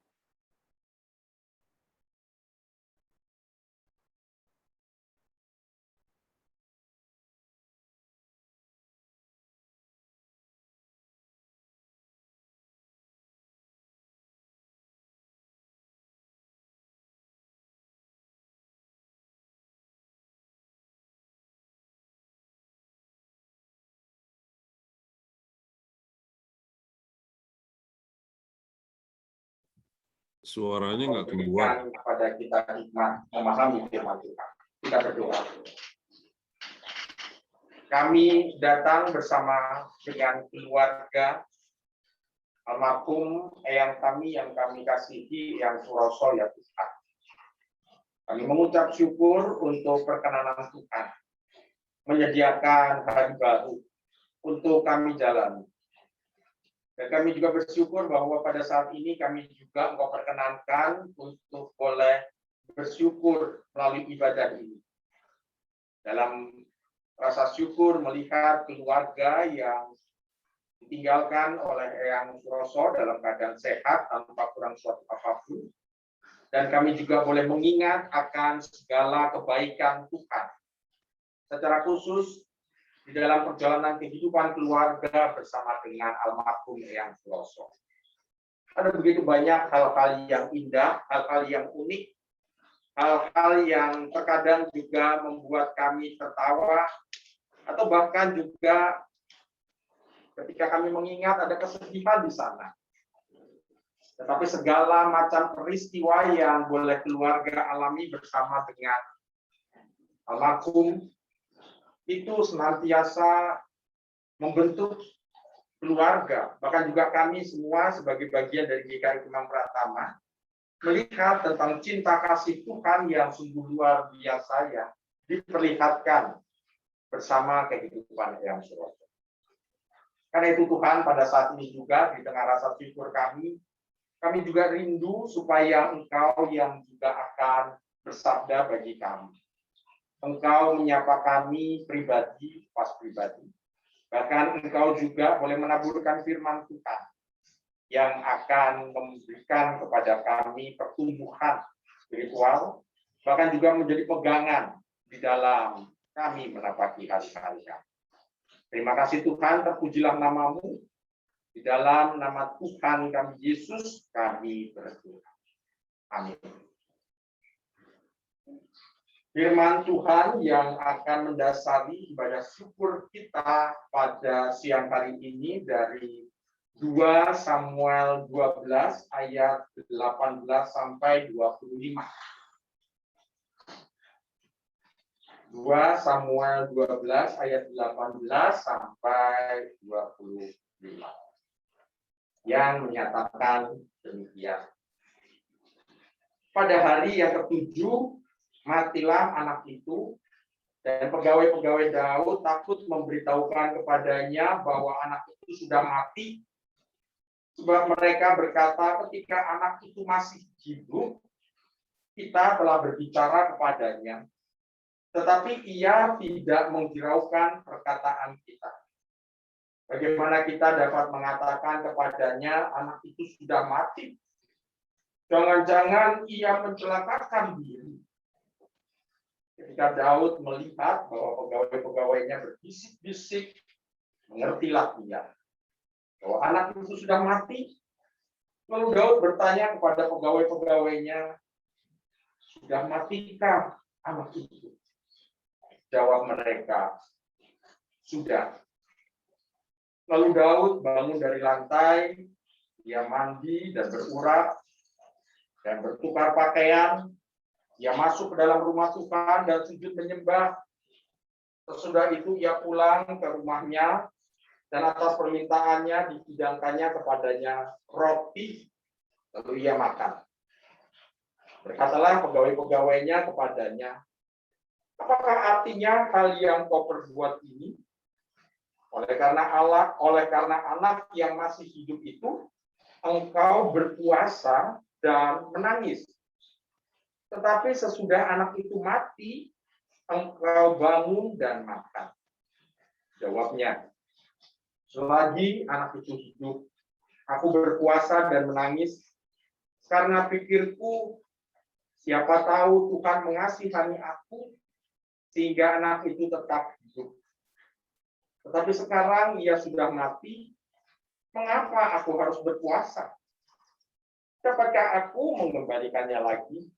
Speaker 11: Suaranya nggak keluar.
Speaker 6: Kepada kita hikmat memahami firman Tuhan. Kita berdoa. Kami datang bersama dengan keluarga almarhum eyang kami yang kami kasihi, Eyang Suroso, ya Tuhan. Kami mengucap syukur untuk perkenanan Tuhan, menyediakan hari baru untuk kami jalani. Dan kami juga bersyukur bahwa pada saat ini kami juga Engkau perkenankan untuk boleh bersyukur melalui ibadah ini. Dalam rasa syukur melihat keluarga yang ditinggalkan oleh Eyang Suroso dalam keadaan sehat tanpa kurang suatu apapun. Dan kami juga boleh mengingat akan segala kebaikan Tuhan. Secara khusus di dalam perjalanan kehidupan keluarga bersama dengan almarhum Eyang Suroso. Ada begitu banyak hal-hal yang indah, hal-hal yang unik, hal-hal yang terkadang juga membuat kami tertawa, atau bahkan juga ketika kami mengingat ada kesedihan di sana. Tetapi segala macam peristiwa yang boleh keluarga alami bersama dengan almarhum itu senantiasa membentuk keluarga, bahkan juga kami semua sebagai bagian dari GKI Kemang Pratama melihat tentang cinta kasih Tuhan yang sungguh luar biasa ya diperlihatkan bersama kehidupan Eyang Suroso. Karena itu Tuhan, pada saat ini juga di tengah rasa syukur kami juga rindu supaya Engkau yang juga akan bersabda bagi kami. Engkau menyapa kami pribadi, pas pribadi. Bahkan Engkau juga boleh menaburkan firman Tuhan yang akan memberikan kepada kami pertumbuhan spiritual, bahkan juga menjadi pegangan di dalam kami menapaki hari-hari kami. Terima kasih Tuhan, terpujilah nama-Mu. Di dalam nama Tuhan kami Yesus, kami berdoa. Amin. Firman Tuhan yang akan mendasari ibadah syukur kita pada siang hari ini dari 2 Samuel 12 ayat 18 sampai 25. 2 Samuel 12 ayat 18 sampai 25. Yang menyatakan demikian. Pada hari yang ketujuh, matilah anak itu, dan pegawai-pegawai Daud takut memberitahukan kepadanya bahwa anak itu sudah mati, sebab mereka berkata ketika anak itu masih hidup, kita telah berbicara kepadanya, tetapi ia tidak menghiraukan perkataan kita. Bagaimana kita dapat mengatakan kepadanya anak itu sudah mati? Jangan-jangan ia mencelakakan diri. Ketika Daud melihat bahwa pegawai-pegawainya berbisik-bisik, mengertilah dia bahwa anak itu sudah mati. Lalu Daud bertanya kepada pegawai-pegawainya, sudah matikah anak itu?
Speaker 12: Jawab mereka, sudah. Lalu Daud bangun dari lantai, ia mandi dan berurat, dan bertukar pakaian. Ia masuk ke dalam rumah Tuhan dan sujud menyembah. Sesudah itu ia pulang ke rumahnya, dan atas permintaannya dihidangkannya kepadanya roti, lalu ia makan. Berkatalah pegawai-pegawainya kepadanya, apakah artinya hal yang kau perbuat ini? Oleh karena anak yang masih hidup itu, engkau berpuasa dan menangis. Tetapi sesudah anak itu mati, engkau bangun dan makan. Jawabnya, selagi anak itu hidup, aku berpuasa dan menangis, karena pikirku, siapa tahu Tuhan mengasihani aku, sehingga anak itu tetap hidup. Tetapi sekarang ia sudah mati, mengapa aku harus berpuasa? Dapatkah aku mengembalikannya lagi?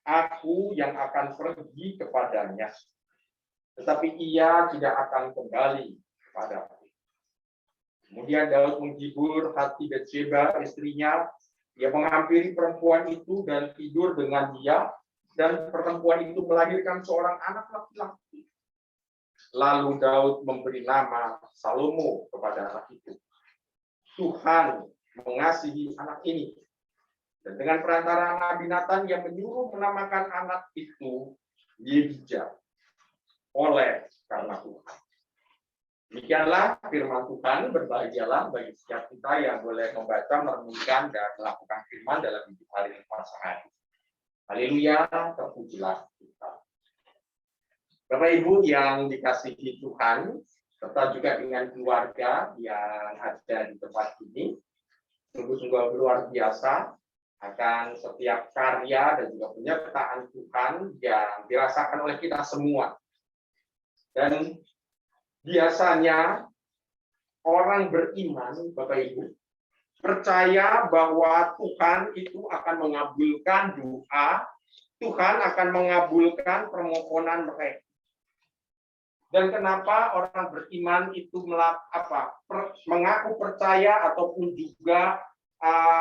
Speaker 12: Aku yang akan pergi kepadanya, tetapi ia tidak akan kembali kepadaku. Kemudian Daud menghibur hati Batsheba, istrinya. Ia menghampiri perempuan itu dan tidur dengan dia, dan perempuan itu melahirkan seorang anak laki-laki. Lalu Daud memberi nama Salomo kepada anak itu. Tuhan mengasihi anak ini. Dan dengan perantara Nabi Nathan yang menyuruh menamakan anak itu Yehija, oleh karena Tuhan. Demikianlah firman Tuhan. Berbahagialah bagi setiap kita yang boleh membaca, merenungkan, dan melakukan firman dalam hidup hari ini sehari. Haleluya, terpujilah kita. Bapak Ibu yang dikasihi Tuhan, serta juga dengan keluarga yang ada di tempat ini, sungguh-sungguh luar biasa akan setiap karya dan juga penyertaan Tuhan yang dirasakan oleh kita semua. Dan biasanya orang beriman, Bapak Ibu, percaya bahwa Tuhan itu akan mengabulkan doa, Tuhan akan mengabulkan permohonan mereka. Dan kenapa orang beriman itu mengaku percaya ataupun juga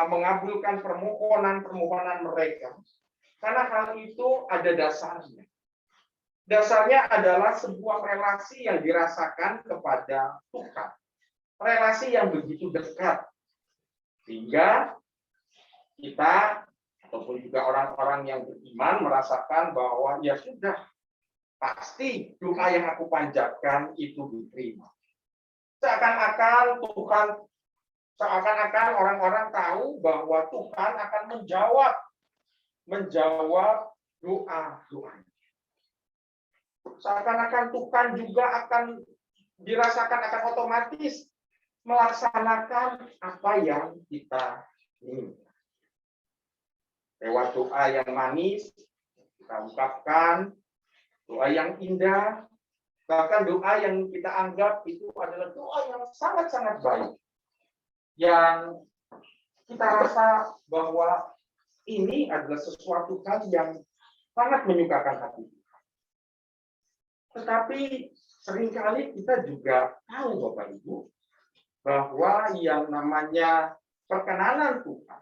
Speaker 12: mengabulkan permohonan mereka? Karena hal itu ada dasarnya. Dasarnya adalah sebuah relasi yang dirasakan kepada Tuhan. Relasi yang begitu dekat. Sehingga kita ataupun juga orang-orang yang beriman merasakan bahwa ya sudah, pasti doa yang aku panjatkan itu diterima. Seakan-akan orang-orang tahu bahwa Tuhan akan menjawab doa-doanya. Seakan-akan Tuhan juga akan dirasakan akan otomatis melaksanakan apa yang kita minta. Lewat doa yang manis, kita ungkapkan doa yang indah, bahkan doa yang kita anggap itu adalah doa yang sangat-sangat baik. Yang kita rasa bahwa ini adalah sesuatu hal yang sangat menyukakan hati kita. Tetapi seringkali kita juga tahu, Bapak Ibu, bahwa yang namanya perkenanan Tuhan,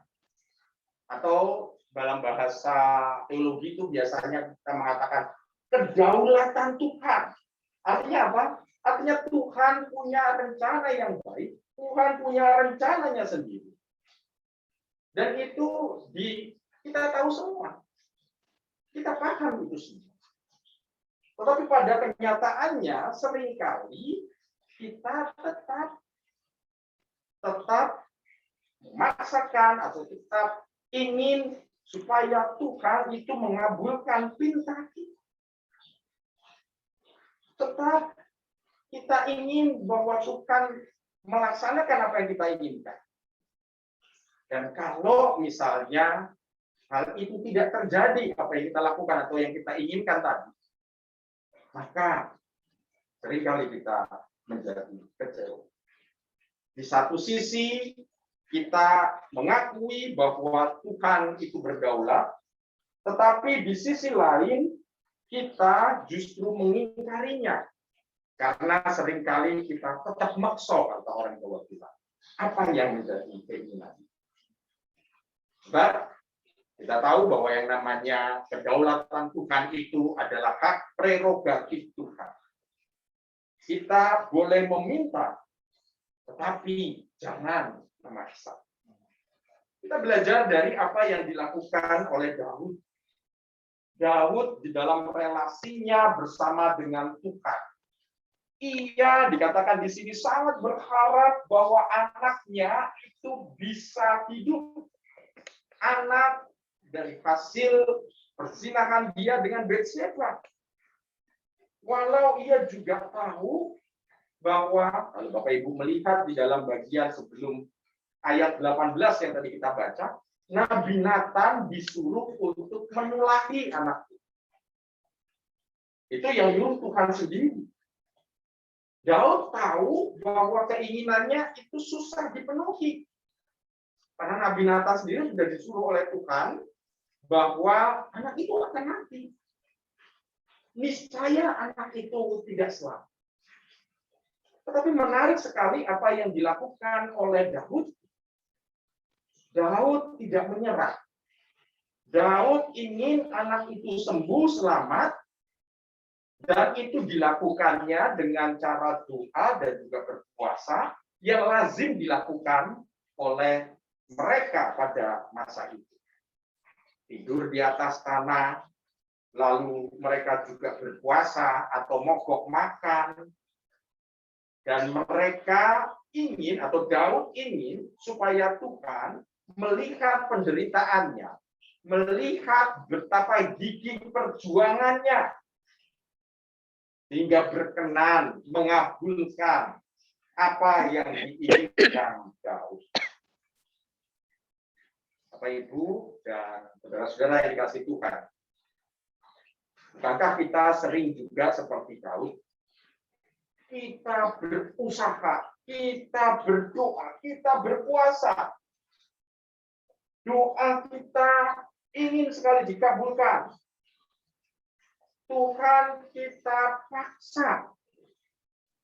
Speaker 12: atau dalam bahasa teologi itu biasanya kita mengatakan kedaulatan Tuhan. Artinya apa? Artinya Tuhan punya rencana yang baik, Tuhan punya rencananya sendiri. Dan itu kita tahu semua. Kita paham itu semua. Tetapi pada kenyataannya seringkali kita tetap memaksakan atau tetap ingin supaya Tuhan itu mengabulkan perintah kita. Tetap kita ingin bahwa Tuhan melaksanakan apa yang kita inginkan. Dan kalau misalnya hal itu tidak terjadi, apa yang kita lakukan atau yang kita inginkan tadi, maka seringkali kita menjadi kecewa. Di satu sisi, kita mengakui bahwa Tuhan itu berdaulat, tetapi di sisi lain, kita justru mengingkarinya. Karena seringkali kita tetap makso, kata orang Jawa bilang. Apa yang menjadi keinginan? Sebab kita tahu bahwa yang namanya kedaulatan Tuhan itu adalah hak prerogatif Tuhan. Kita boleh meminta, tetapi jangan memaksa. Kita belajar dari apa yang dilakukan oleh Daud. Daud di dalam relasinya bersama dengan Tuhan. Ia dikatakan di sini sangat berharap bahwa anaknya itu bisa hidup. Anak dari hasil perzinahan dia dengan Bathsheba. Walau ia juga tahu bahwa, kalau Bapak Ibu melihat di dalam bagian sebelum ayat 18 yang tadi kita baca, Nabi Nathan disuruh untuk menulahi anak itu. Itu yang nyuruh Tuhan sendiri. Daud tahu bahwa keinginannya itu susah dipenuhi. Karena Nabi Nathan sendiri sudah disuruh oleh Tuhan bahwa anak itu akan mati. Niscaya anak itu tidak selamat. Tetapi menarik sekali apa yang dilakukan oleh Daud. Daud tidak menyerah. Daud ingin anak itu sembuh selamat, dan itu dilakukannya dengan cara doa dan juga berpuasa yang lazim dilakukan oleh mereka pada masa itu. Tidur di atas tanah, lalu mereka juga berpuasa atau mogok makan, dan mereka ingin, atau Daud ingin, supaya Tuhan melihat penderitaannya, melihat betapa gigih perjuangannya, hingga berkenan mengabulkan apa yang diinginkan Daud. Bapak Ibu dan saudara-saudara yang dikasihi Tuhan, bukankah kita sering juga seperti Daud? Kita berusaha, kita berdoa, kita berpuasa. Doa kita ingin sekali dikabulkan. Tuhan kita paksa,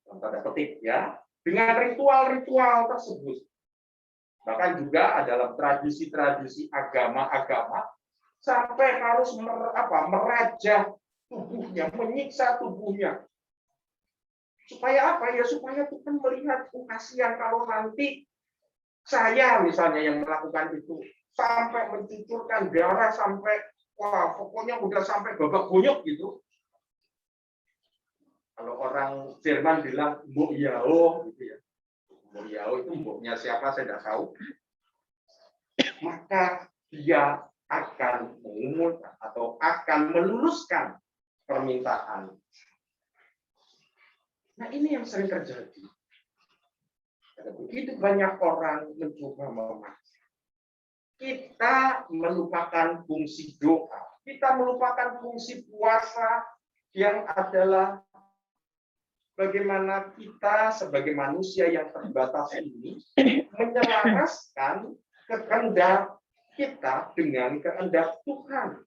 Speaker 12: tanda petik ya, dengan ritual-ritual tersebut. Bahkan juga dalam tradisi-tradisi agama-agama sampai harus merajah tubuhnya, menyiksa tubuhnya. Supaya apa ya? Supaya Tuhan melihat, kasihan kalau nanti saya misalnya yang melakukan itu sampai mencucurkan darah sampai wah, pokoknya udah sampai babak buyuk gitu. Kalau orang Jerman bilang Mbok Yao gitu ya. Mbok Yao itu mboknya siapa saya tidak tahu. Maka dia akan mengumumkan atau akan meluluskan permintaan. Nah, ini yang sering terjadi. Ada begitu banyak orang mencoba memaksa. Kita melupakan fungsi doa. Kita melupakan fungsi puasa yang adalah bagaimana kita sebagai manusia yang terbatas ini menyelaraskan kehendak kita dengan kehendak Tuhan.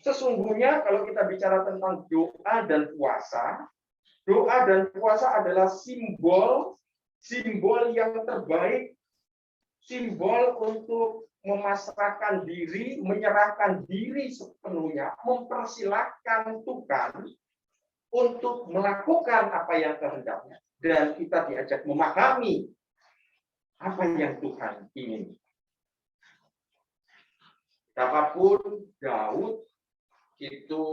Speaker 12: Sesungguhnya kalau kita bicara tentang doa dan puasa adalah simbol yang terbaik, simbol untuk memasrahkan diri, menyerahkan diri sepenuhnya, mempersilahkan Tuhan untuk melakukan apa yang kehendaknya. Dan kita diajak memahami apa yang Tuhan ingin. Betapapun Daud itu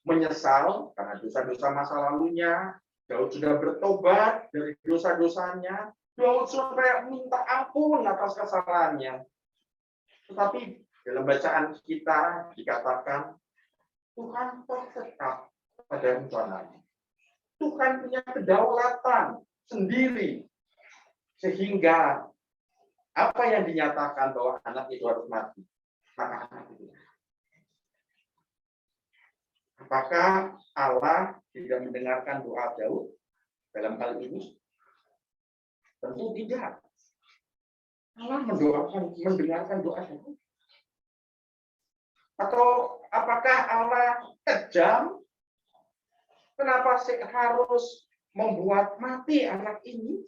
Speaker 12: menyesal karena dosa-dosa masa lalunya, Daud sudah bertobat dari dosa-dosanya, Daud sampai minta ampun atas kesalahannya. Tetapi dalam bacaan kita dikatakan Tuhan tetap pada rencananya. Tuhan punya kedaulatan sendiri sehingga apa yang dinyatakan bahwa anak itu harus mati, maka anak itu. Apakah Allah tidak mendengarkan doa Daud dalam hal ini? Tentu tidak. Allah mendengarkan doa Daud. Atau apakah Allah kejam? Kenapa harus membuat mati anak ini?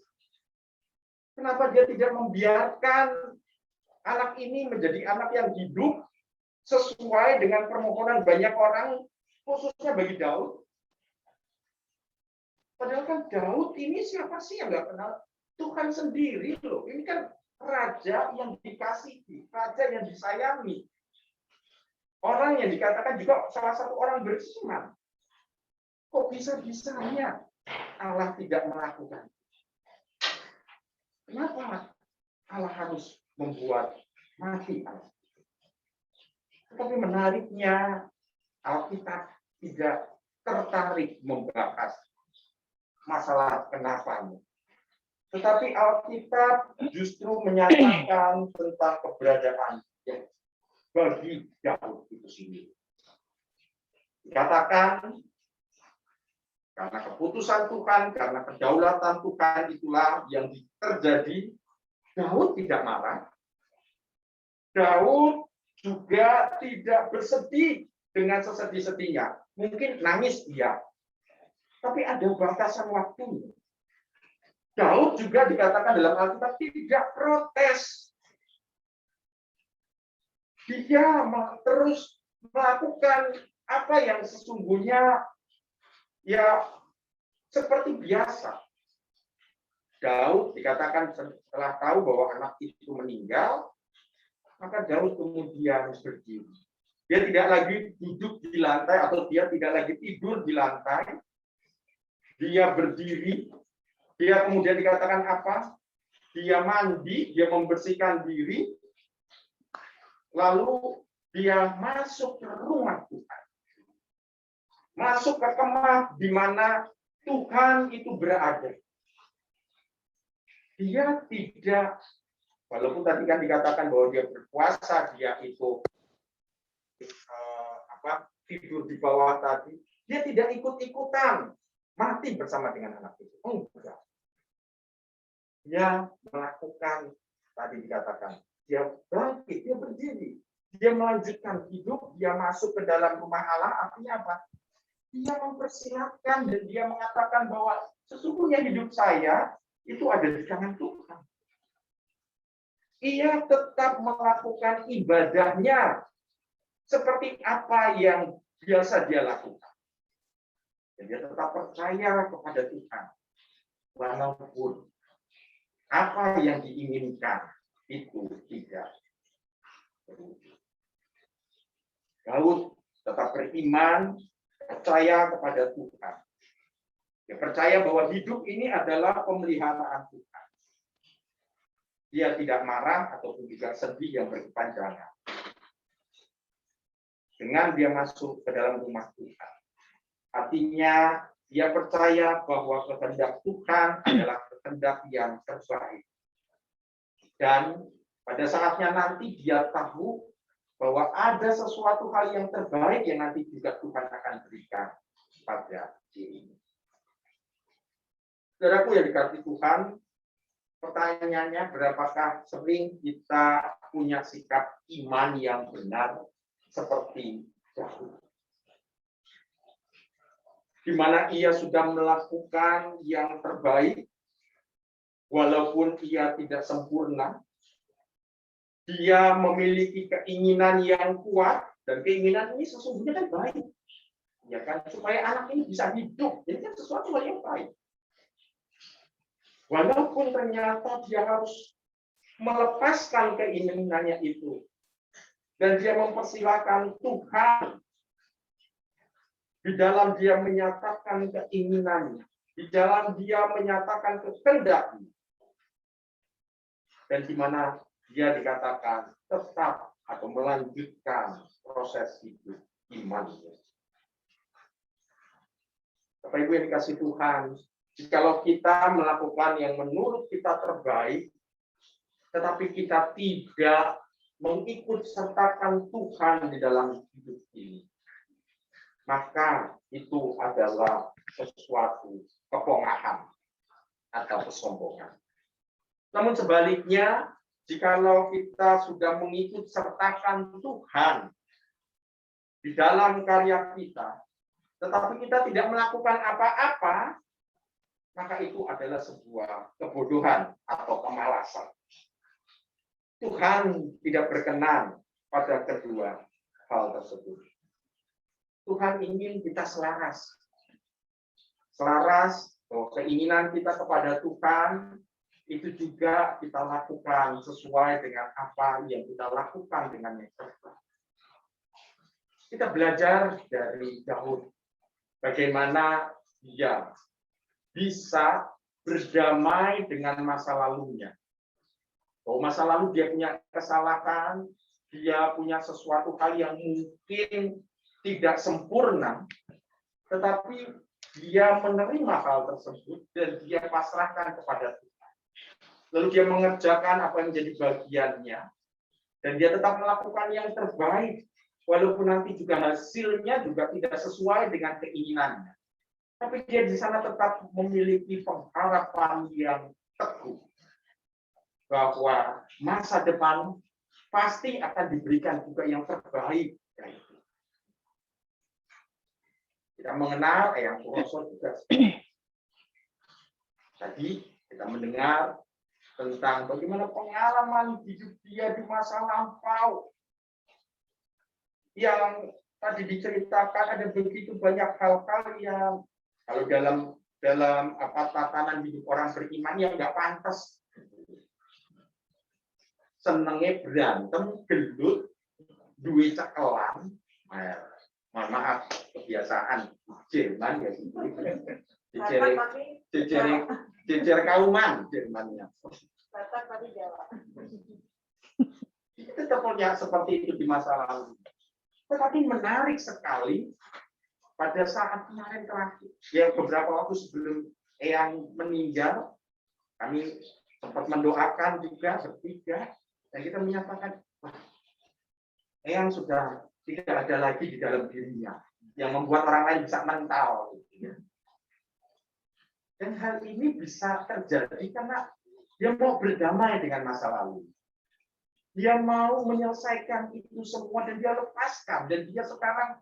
Speaker 12: Kenapa dia tidak membiarkan anak ini menjadi anak yang hidup sesuai dengan permohonan banyak orang, khususnya bagi Daud? Padahal kan Daud ini siapa sih yang nggak kenal? Tuhan sendiri loh. Ini kan raja yang dikasihi, raja yang disayangi. Orang yang dikatakan juga salah satu orang beriman. Kok bisa-bisanya Allah tidak melakukan? Kenapa Allah harus membuat mati Allah? Tapi menariknya, Alkitab tidak tertarik membahas masalah kenapanya. Tetapi Alkitab justru menyatakan tentang keberadaan bagi Daud itu sendiri. Dikatakan, karena keputusan Tuhan, karena kedaulatan Tuhan itulah yang terjadi. Daud tidak marah. Daud juga tidak bersedih dengan sesedih-sedihnya. Mungkin nangis iya. Tapi ada batasan waktunya. Daud juga dikatakan dalam Alkitab tidak protes. Dia terus melakukan apa yang sesungguhnya ya seperti biasa. Daud dikatakan setelah tahu bahwa anak itu meninggal, maka Daud kemudian berdiri. Dia tidak lagi duduk di lantai atau dia tidak lagi tidur di lantai. Dia berdiri. Dia kemudian dikatakan apa? Dia mandi, dia membersihkan diri. Lalu dia masuk ke rumah Tuhan. Masuk ke kemah di mana Tuhan itu berada. Dia tidak, walaupun tadi kan dikatakan bahwa dia berpuasa, dia itu tidur di bawah tadi, dia tidak ikut-ikutan mati bersama dengan anak itu. Enggak. Dia melakukan, tadi dikatakan, dia bangkit, dia berdiri, dia melanjutkan hidup, dia masuk ke dalam rumah Allah. Artinya apa? Dia mempersilahkan dan dia mengatakan bahwa sesungguhnya hidup saya itu ada di tangan Tuhan. Ia tetap melakukan ibadahnya seperti apa yang biasa dia lakukan. Dan dia tetap percaya kepada Tuhan. Walaupun apa yang diinginkan itu tidak terwujud. Daud tetap beriman, percaya kepada Tuhan. Dia percaya bahwa hidup ini adalah pemeliharaan Tuhan. Dia tidak marah ataupun juga sedih yang berkepanjangan. Dengan dia masuk ke dalam rumah Tuhan. Artinya, dia percaya bahwa kehendak Tuhan adalah kehendak yang terbaik. Dan pada saatnya nanti dia tahu bahwa ada sesuatu hal yang terbaik yang nanti juga Tuhan akan berikan pada dirinya. Saudaraku yang dikasihi Tuhan, pertanyaannya berapakah sering kita punya sikap iman yang benar seperti Daud? Di mana ia sudah melakukan yang terbaik, walaupun ia tidak sempurna. Dia memiliki keinginan yang kuat, dan keinginan ini sesungguhnya kan baik. Ya kan, supaya anak ini bisa hidup. Ini kan sesuatu hal yang baik. Walaupun ternyata dia harus melepaskan keinginannya itu. Dan dia mempersilahkan Tuhan di dalam dia menyatakan keinginannya. Di dalam dia menyatakan kehendaknya. Dan di mana dia dikatakan tetap atau melanjutkan proses hidup imannya. Bapak Ibu yang dikasihi Tuhan, jikalau kita melakukan yang menurut kita terbaik, tetapi kita tidak mengikut sertakan Tuhan di dalam hidup ini, maka itu adalah sesuatu kepongahan atau kesombongan. Namun sebaliknya, jikalau kita sudah mengikut sertakan Tuhan di dalam karya kita, tetapi kita tidak melakukan apa-apa, maka itu adalah sebuah kebodohan atau kemalasan. Tuhan tidak berkenan pada kedua hal tersebut. Tuhan ingin kita selaras. Selaras bahwa keinginan kita kepada Tuhan itu juga kita lakukan sesuai dengan apa yang kita lakukan dengan yang terbaik. Kita belajar dari Daud bagaimana dia bisa berdamai dengan masa lalunya. Bahwa masa lalu dia punya kesalahan, dia punya sesuatu hal yang mungkin tidak sempurna, tetapi dia menerima hal tersebut dan dia pasrahkan kepada Tuhan. Lalu dia mengerjakan apa yang menjadi bagiannya, dan dia tetap melakukan yang terbaik, walaupun nanti juga hasilnya juga tidak sesuai dengan keinginannya. Tapi dia di sana tetap memiliki pengharapan yang teguh bahwa masa depan pasti akan diberikan juga yang terbaik. Kita mengenal Eyang Suroso juga. Tadi kita mendengar tentang bagaimana pengalaman hidup dia di masa lampau. Yang tadi diceritakan ada begitu banyak hal-hal yang kalau dalam tatanan hidup orang beriman yang nggak pantas. Senengnya berantem, gelut, duit cekelan, mohon maaf, kebiasaan Jerman ya, jejer kauman Jermannya. Itu tetap punya seperti itu di masa lalu. Tetapi menarik sekali pada saat kemarin terakhir, ya beberapa waktu sebelum Eyang meninggal, kami sempat mendoakan juga bertiga, dan kita menyatakan, Eyang sudah tidak ada lagi di dalam dirinya yang membuat orang lain bisa mental. Dan hal ini bisa terjadi karena dia mau berdamai dengan masa lalu. Dia mau menyelesaikan itu semua dan dia lepaskan. Dan dia sekarang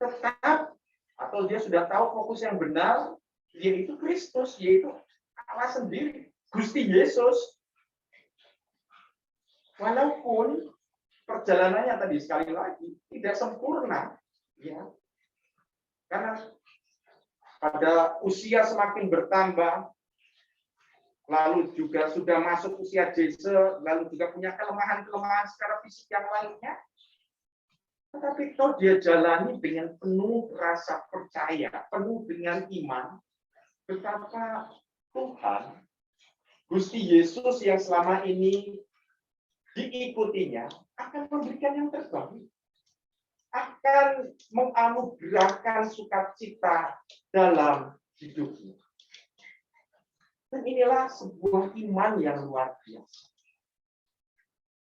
Speaker 12: tetap, atau dia sudah tahu fokus yang benar, yaitu Kristus, yaitu Allah sendiri, Gusti Yesus. Walaupun perjalanannya tadi sekali lagi tidak sempurna, ya, karena pada usia semakin bertambah, lalu juga sudah masuk usia jeze, lalu juga punya kelemahan-kelemahan secara fisik yang lainnya, tetapi toh dia jalani dengan penuh rasa percaya, penuh dengan iman, betapa Tuhan, Gusti Yesus yang selama ini diikutinya akan memberikan yang terbaik, akan menganugerahkan sukacita dalam hidupnya. Dan inilah sebuah iman yang luar biasa.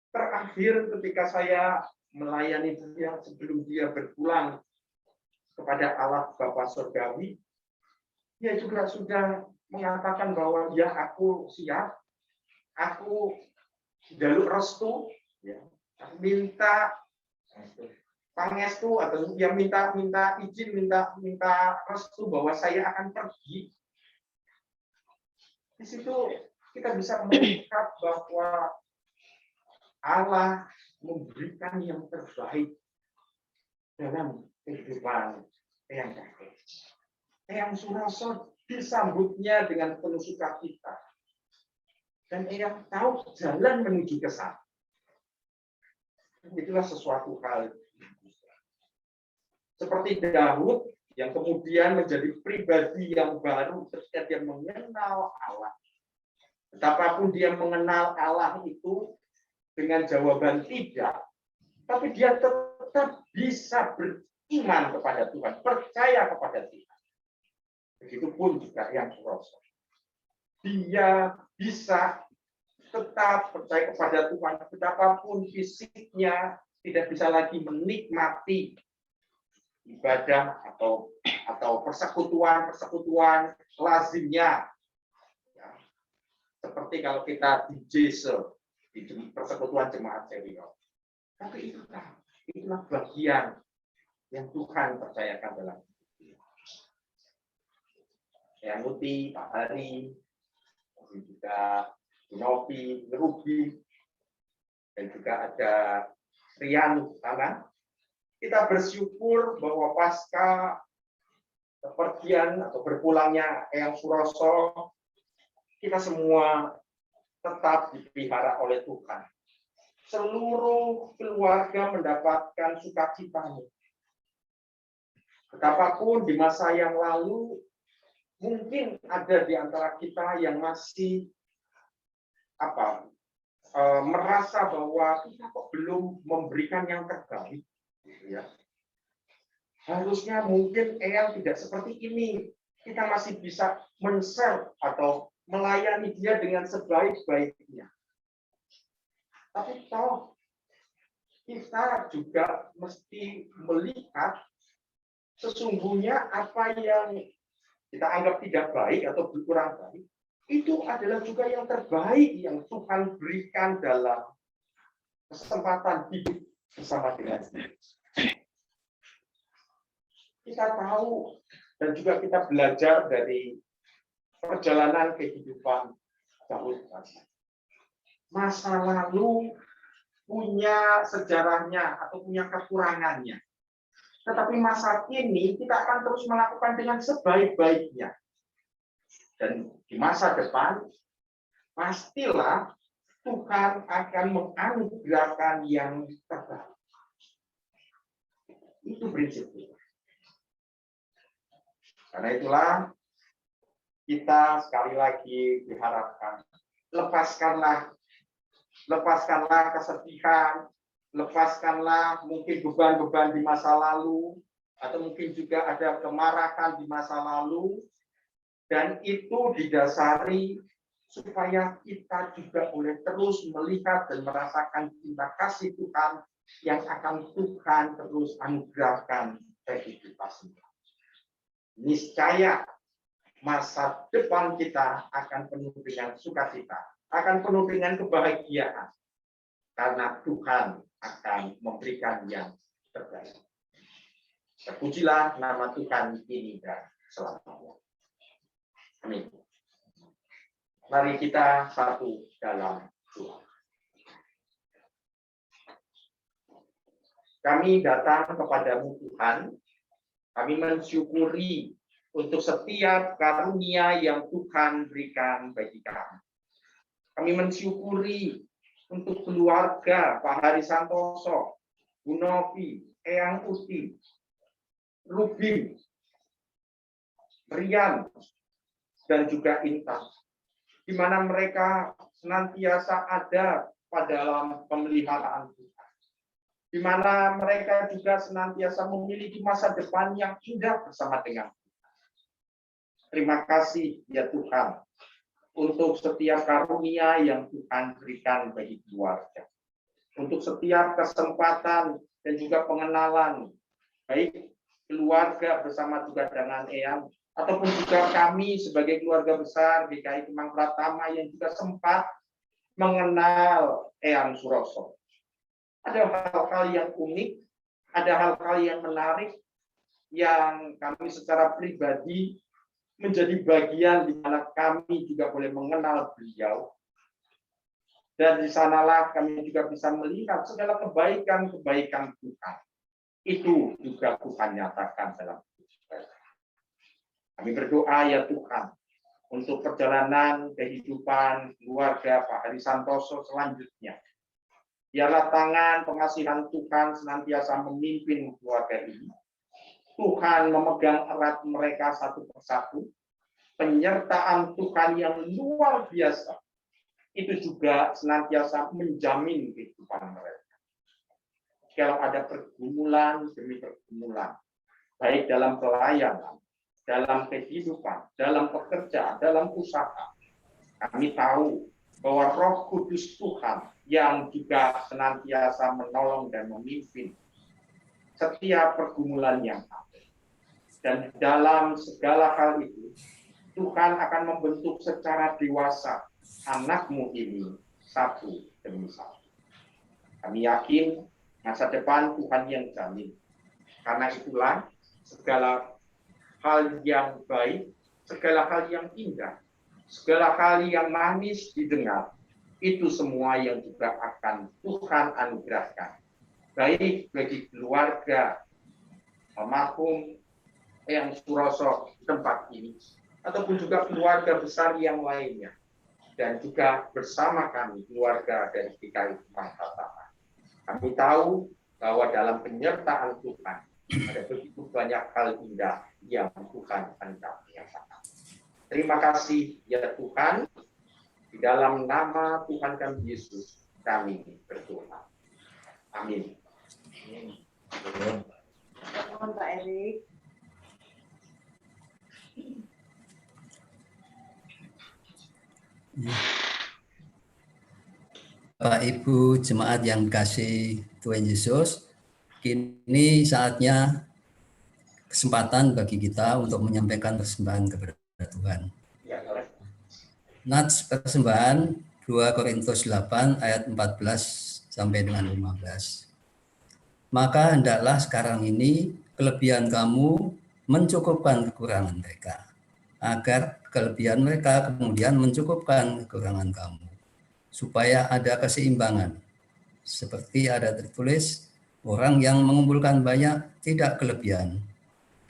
Speaker 12: Terakhir ketika saya melayani dia sebelum dia berpulang kepada Allah Bapa Surgawi, dia juga sudah mengatakan bahwa ya aku siap, aku jaluk restu, ya, minta pangestu atau yang minta izin, minta restu bahwa saya akan pergi. Di situ kita bisa melihat bahwa Allah memberikan yang terbaik dalam kehidupan Eyang Kakek. Eyang Suroso disambutnya dengan penuh sukacita. Dan Eyang tahu jalan menuju ke sana. Itulah sesuatu hal. Seperti Daud yang kemudian menjadi pribadi yang baru ketika dia mengenal Allah. Betapapun dia mengenal Allah itu dengan jawaban tidak, tapi dia tetap bisa beriman kepada Tuhan, percaya kepada Tuhan. Begitupun juga Eyang Suroso. Dia bisa tetap percaya kepada Tuhan, betapapun fisiknya tidak bisa lagi menikmati ibadah atau persekutuan lazimnya, ya. Seperti kalau kita di jeze, di persekutuan jemaat Cewek. Tapi itulah bagian yang Tuhan percayakan dalam hidup. Yang Muti, Pak Hari, juga Novi, Ruby, dan juga ada Rian sana. Kita bersyukur bahwa pasca kepergian atau berpulangnya Eyang Suroso, kita semua tetap dipelihara oleh Tuhan. Seluruh keluarga mendapatkan sukacitanya. Betapapun di masa yang lalu, mungkin ada di antara kita yang masih merasa bahwa kita kok belum memberikan yang terbaik. Ya. Harusnya mungkin Eyang tidak seperti ini. Kita masih bisa men-serve atau melayani dia dengan sebaik-baiknya. Tapi toh kita juga mesti melihat sesungguhnya apa yang kita anggap tidak baik atau kurang baik, itu adalah juga yang terbaik yang Tuhan berikan dalam kesempatan hidup bersama dengan dia. Kita tahu dan juga kita belajar dari perjalanan kehidupan Daud. Masa lalu punya sejarahnya atau punya kekurangannya. Tetapi masa kini kita akan terus melakukan dengan sebaik-baiknya. Dan di masa depan, pastilah Tuhan akan menganugerahkan yang terbaik. Itu prinsipnya. Karena itulah kita sekali lagi diharapkan, lepaskanlah kesedihan, lepaskanlah mungkin beban-beban di masa lalu, atau mungkin juga ada kemarahan di masa lalu, dan itu didasari supaya kita juga boleh terus melihat dan merasakan cinta kasih Tuhan yang akan Tuhan terus anugerahkan bagi kita semua. Niscaya masa depan kita akan penuh dengan sukacita, akan penuh dengan kebahagiaan, karena Tuhan akan memberikan yang terbaik. Terpujilah nama Tuhan kini dan selamanya. Amin. Mari kita satu dalam doa. Kami datang kepadamu Tuhan, kami mensyukuri untuk setiap karunia yang Tuhan berikan bagi kami. Kami mensyukuri untuk keluarga Pak Hari Santoso, Bu Novi, Eyang Uti, Rubin, Rian, dan juga Intan, di mana mereka senantiasa ada pada dalam pemeliharaan Tuhan, di mana mereka juga senantiasa memiliki masa depan yang indah bersama dengan Tuhan. Terima kasih ya Tuhan untuk setiap karunia yang Tuhan berikan bagi keluarga, untuk setiap kesempatan dan juga pengenalan baik keluarga bersama juga dengan Eyang, ataupun juga kami sebagai keluarga besar GKI Kemang Pratama yang juga sempat mengenal Eyang Suroso. Ada hal-hal yang unik, ada hal-hal yang menarik yang kami secara pribadi menjadi bagian di mana kami juga boleh mengenal beliau. Dan di sanalah kami juga bisa melihat segala kebaikan-kebaikan Tuhan. Itu juga Tuhan nyatakan dalam hidup kita. Kami berdoa ya Tuhan untuk perjalanan kehidupan keluarga Pak Hari Santoso selanjutnya. Biarlah tangan pengasihan Tuhan senantiasa memimpin keluarga ini. Tuhan memegang erat mereka satu persatu. Penyertaan Tuhan yang luar biasa itu juga senantiasa menjamin kehidupan mereka. Kalau ada pergumulan demi pergumulan, baik dalam pelayanan, dalam kehidupan, dalam pekerjaan, dalam usaha, kami tahu bahwa Roh Kudus Tuhan yang juga senantiasa menolong dan memimpin setiap pergumulan yang ada. Dan dalam segala hal itu, Tuhan akan membentuk secara dewasa anak-Mu ini satu demi satu. Kami yakin masa depan Tuhan yang jamin. Karena itulah segala hal yang baik, segala hal yang indah, segala hal yang manis didengar, itu semua yang juga akan Tuhan anugerahkan. Baik bagi keluarga almarhum Eyang Suroso di tempat ini, ataupun juga keluarga besar yang lainnya, dan juga bersama kami, keluarga dari GKI Kemang Tatapa. Kami tahu bahwa dalam penyertaan Tuhan, ada begitu banyak hal indah yang Tuhan hendak nyatakan. Terima kasih ya Tuhan. Di dalam nama Tuhan kami Yesus, kami berdoa. Amin.
Speaker 10: Mohon Pak Erik.
Speaker 13: Bapak Ibu jemaat yang dikasihi Tuhan Yesus, kini saatnya kesempatan bagi kita untuk menyampaikan persembahan kepada Tuhan. Nats persembahan 2 Korintus 8 ayat 14 sampai dengan 15. Maka hendaklah sekarang ini kelebihan kamu mencukupkan kekurangan mereka, agar kelebihan mereka kemudian mencukupkan kekurangan kamu, supaya ada keseimbangan. Seperti ada tertulis, orang yang mengumpulkan banyak tidak kelebihan,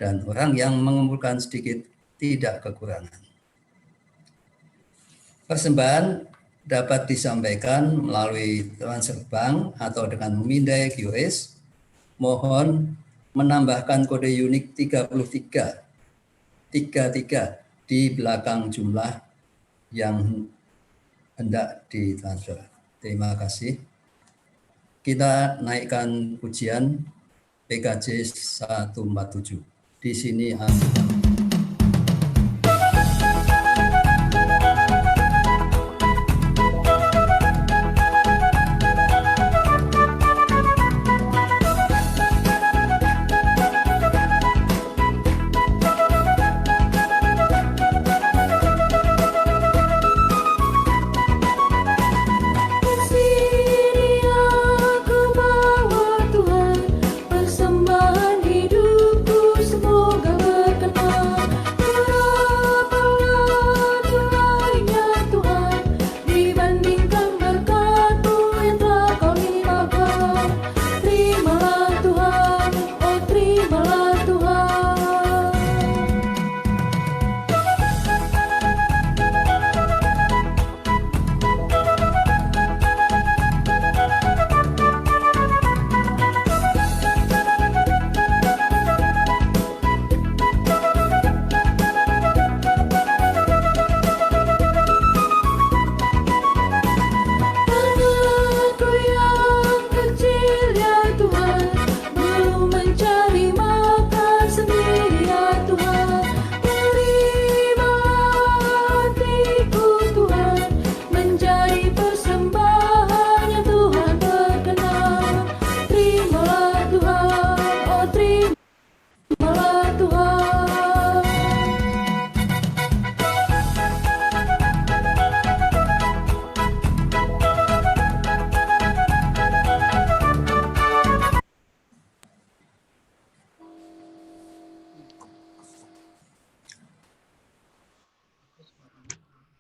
Speaker 13: dan orang yang mengumpulkan sedikit tidak kekurangan. Persembahan dapat disampaikan melalui transfer bank atau dengan memindai QRIS. Mohon menambahkan kode unik 33 di belakang jumlah yang hendak ditransfer. Terima kasih. Kita naikkan pujian PKJ 147. Di sini
Speaker 4: Persembahan hidupku semoga berkenan.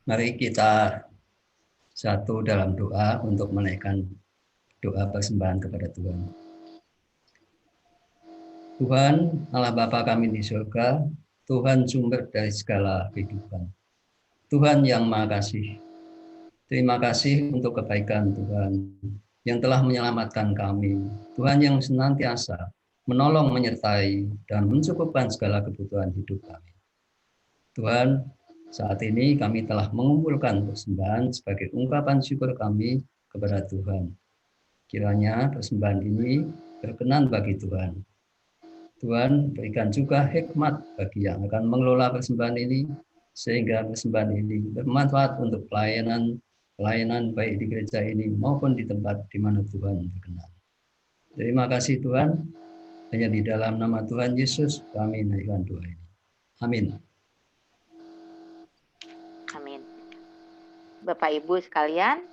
Speaker 13: Mari kita satu dalam doa untuk menaikkan doa persembahan kepada Tuhan. Tuhan, Allah Bapa kami di surga, Tuhan sumber dari segala kehidupan. Tuhan yang Maha Kasih, terima kasih untuk kebaikan Tuhan yang telah menyelamatkan kami. Tuhan yang senantiasa menolong, menyertai, dan mencukupkan segala kebutuhan hidup kami. Tuhan, saat ini kami telah mengumpulkan persembahan sebagai ungkapan syukur kami kepada Tuhan. Kiranya persembahan ini berkenan bagi Tuhan. Tuhan, berikan juga hikmat bagi yang akan mengelola persembahan ini, sehingga persembahan ini bermanfaat untuk pelayanan baik di gereja ini maupun di tempat di mana Tuhan berkenan. Terima kasih Tuhan. Hanya di dalam nama Tuhan Yesus kami naikkan doa ini. Amin.
Speaker 2: Amin. Bapak Ibu sekalian,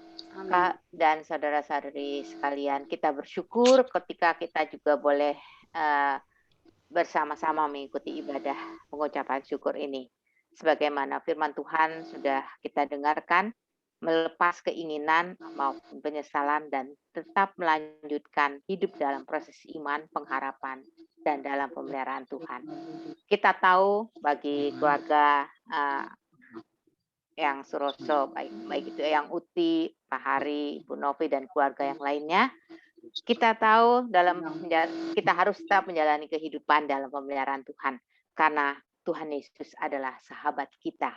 Speaker 2: Kak dan saudara-saudari sekalian, kita bersyukur ketika kita juga boleh bersama-sama mengikuti ibadah pengucapan syukur ini. Sebagaimana firman Tuhan sudah kita dengarkan, melepas keinginan maupun penyesalan dan tetap melanjutkan hidup dalam proses iman, pengharapan, dan dalam pemeliharaan Tuhan. Kita tahu bagi keluarga yang Suroso, baik itu yang Uti, Pak Hari, Ibu Novi, dan keluarga yang lainnya, kita tahu kita harus tetap menjalani kehidupan dalam pemeliharaan Tuhan, karena Tuhan Yesus adalah sahabat kita.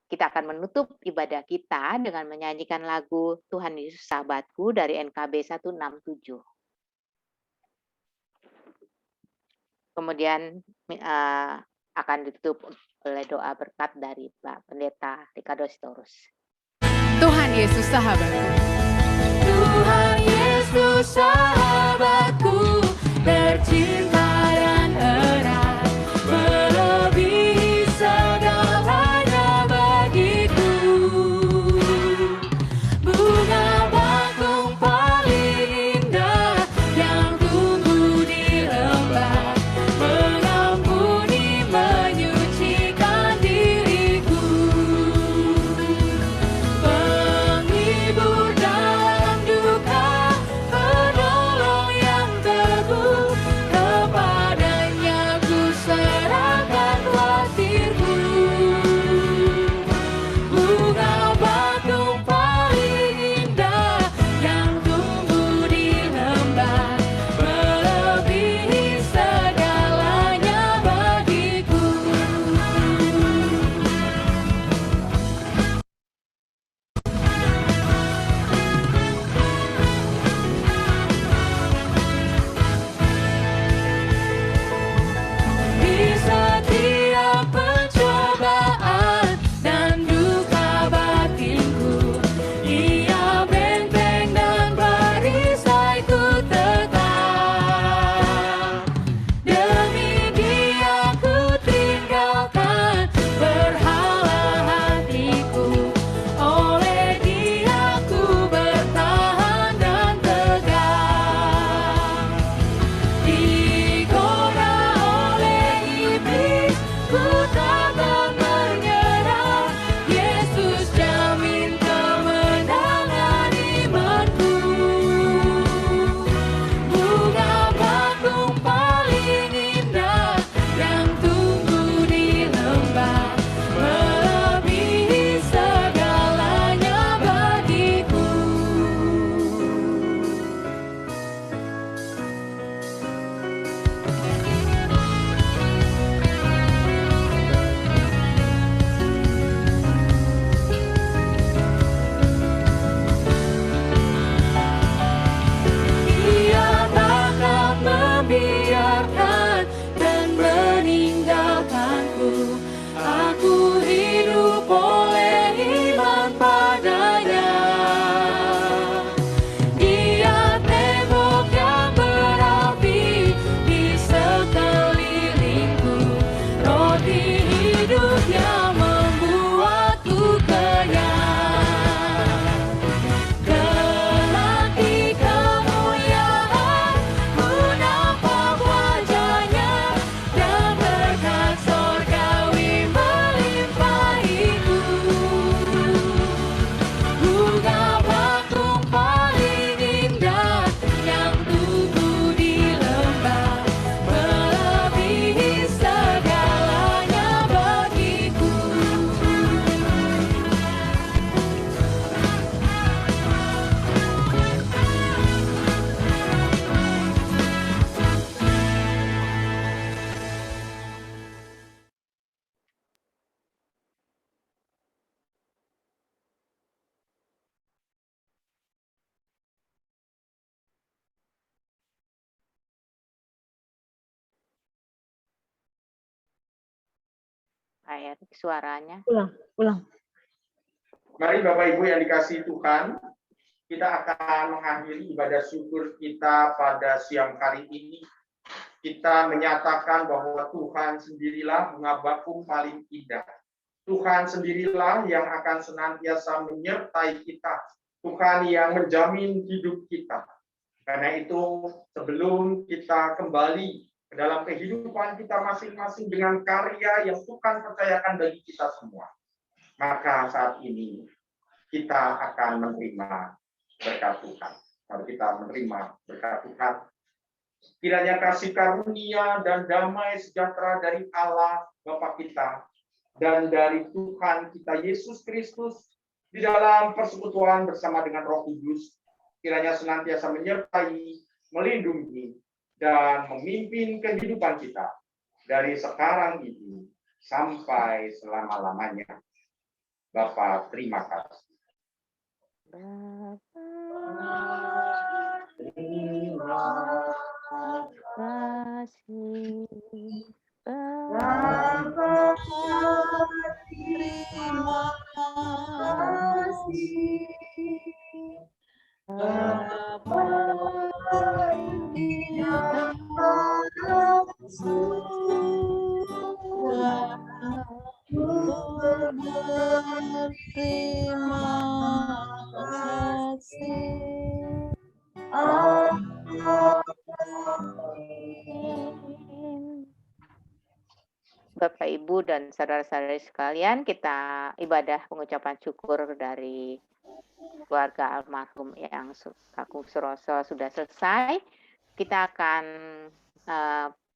Speaker 2: Kita akan menutup ibadah kita dengan menyanyikan lagu Tuhan Yesus Sahabatku dari NKB 167. Kemudian akan ditutup oleh doa berkat dari Pak Pendeta Ricardo Sitorus.
Speaker 5: Tuhan Yesus sahabatku. Tuhan Yesus sahabatku, tercinta dan erat, melebihi segalanya bagiku. Bunga bakung paling indah yang tumbuh di lembah, mengampuni, menyucikan diriku. Penghibur dalam duka, penolong yang teguh, kepadanya ku serahkan khawatirku. Bunga bakung paling indah yang tumbuh di lembah, melebihi segalanya bagiku. Di setiap pencobaan dan duka batinku, Ia benteng dan perisaiku tetap. Demi Dia ku tinggalkan berhala hatiku, oleh Dia ku bertahan dan tegak. Digoda oleh iblis, ku takkan menyerah. Yesus jamin kemenangan imanku. Bunga bakung paling indah yang tumbuh di lembah, melebihi segalanya bagiku. Ia takkan membiarkan dan meninggalkanku. Aku hidup oleh iman padanya. Dia tembok yang berapi di sekelilingku, roti hidup yang membuatku kenyang. Kelak di kemuliaan ku nampak wajahnya, dan berkat sorgawi melimpahiku. Bunga bakung paling indah yang tumbuh di lembah, melebihi segalanya bagiku.
Speaker 2: Pak Erik, suaranya.
Speaker 10: Ulang.
Speaker 12: Mari Bapak Ibu yang dikasihi Tuhan, kita akan mengakhiri ibadah syukur kita pada siang hari ini. Kita menyatakan bahwa Tuhan sendirilah bunga bakung paling indah. Tuhan sendirilah yang akan senantiasa menyertai kita. Tuhan yang menjamin hidup kita. Karena itu, sebelum kita kembali ke dalam kehidupan kita masing-masing dengan karya yang Tuhan percayakan bagi kita semua. Maka saat ini kita akan menerima berkat Tuhan. Kalau kita menerima berkat Tuhan, kiranya kasih karunia dan damai sejahtera dari Allah Bapa kita dan dari Tuhan kita Yesus Kristus di dalam persekutuan bersama dengan Roh Kudus, kiranya senantiasa menyertai, melindungi, dan memimpin kehidupan kita dari sekarang ini sampai selama-lamanya. Bapa, terima kasih.
Speaker 2: Terima kasih.
Speaker 4: Bapa, terima kasih. Bapa yang maha surga, berterima kasih.
Speaker 2: Bapak, Ibu, dan saudara-saudari sekalian, kita ibadah pengucapan syukur dari keluarga almarhum Eyang Kakung Suroso sudah selesai. Kita akan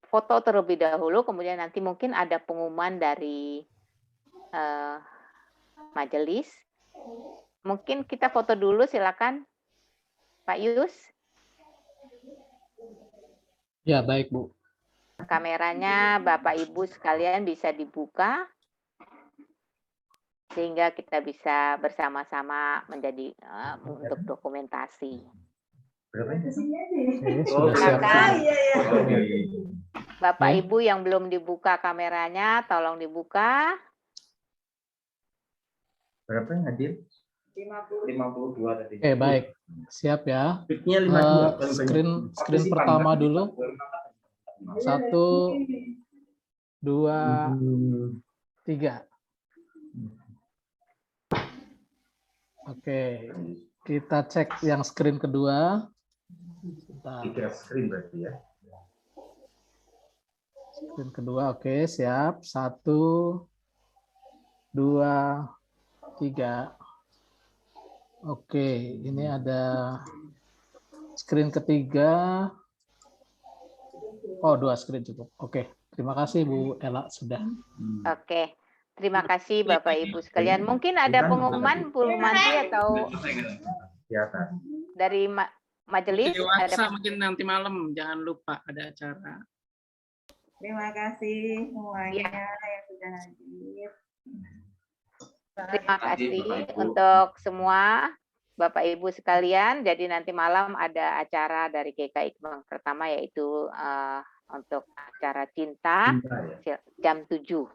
Speaker 2: foto terlebih dahulu, kemudian nanti mungkin ada pengumuman dari majelis. Mungkin kita foto dulu, silakan Pak Yus.
Speaker 3: Ya, baik, Bu.
Speaker 2: Kameranya Bapak Ibu sekalian bisa dibuka sehingga kita bisa bersama-sama menjadi untuk dokumentasi. Silakan. Bapak Ibu yang belum dibuka kameranya, tolong dibuka.
Speaker 6: Berapa yang hadir? 52 tadi.
Speaker 3: Oke, baik. Siap ya.
Speaker 6: Pitnya 52.
Speaker 3: Screen pertama dulu. 1, 2, 3. Oke, kita cek yang screen kedua.
Speaker 6: 3 screen berarti ya.
Speaker 3: Screen kedua, oke, siap. 1, 2, 3. Oke, ini ada screen ketiga. Oh, 2 screen cukup. Oke, terima kasih Bu Ella sudah.
Speaker 2: Oke, terima kasih Bapak Ibu sekalian. Mungkin ada pengumuman Bu Manti atau dari majelis?
Speaker 3: Dewasa mungkin nanti malam, jangan lupa ada acara.
Speaker 10: Terima kasih semuanya yang sudah hadir.
Speaker 2: Terima kasih untuk semua Bapak Ibu sekalian. Jadi nanti malam ada acara dari GKI Kemang pertama, yaitu untuk acara cinta jam 7.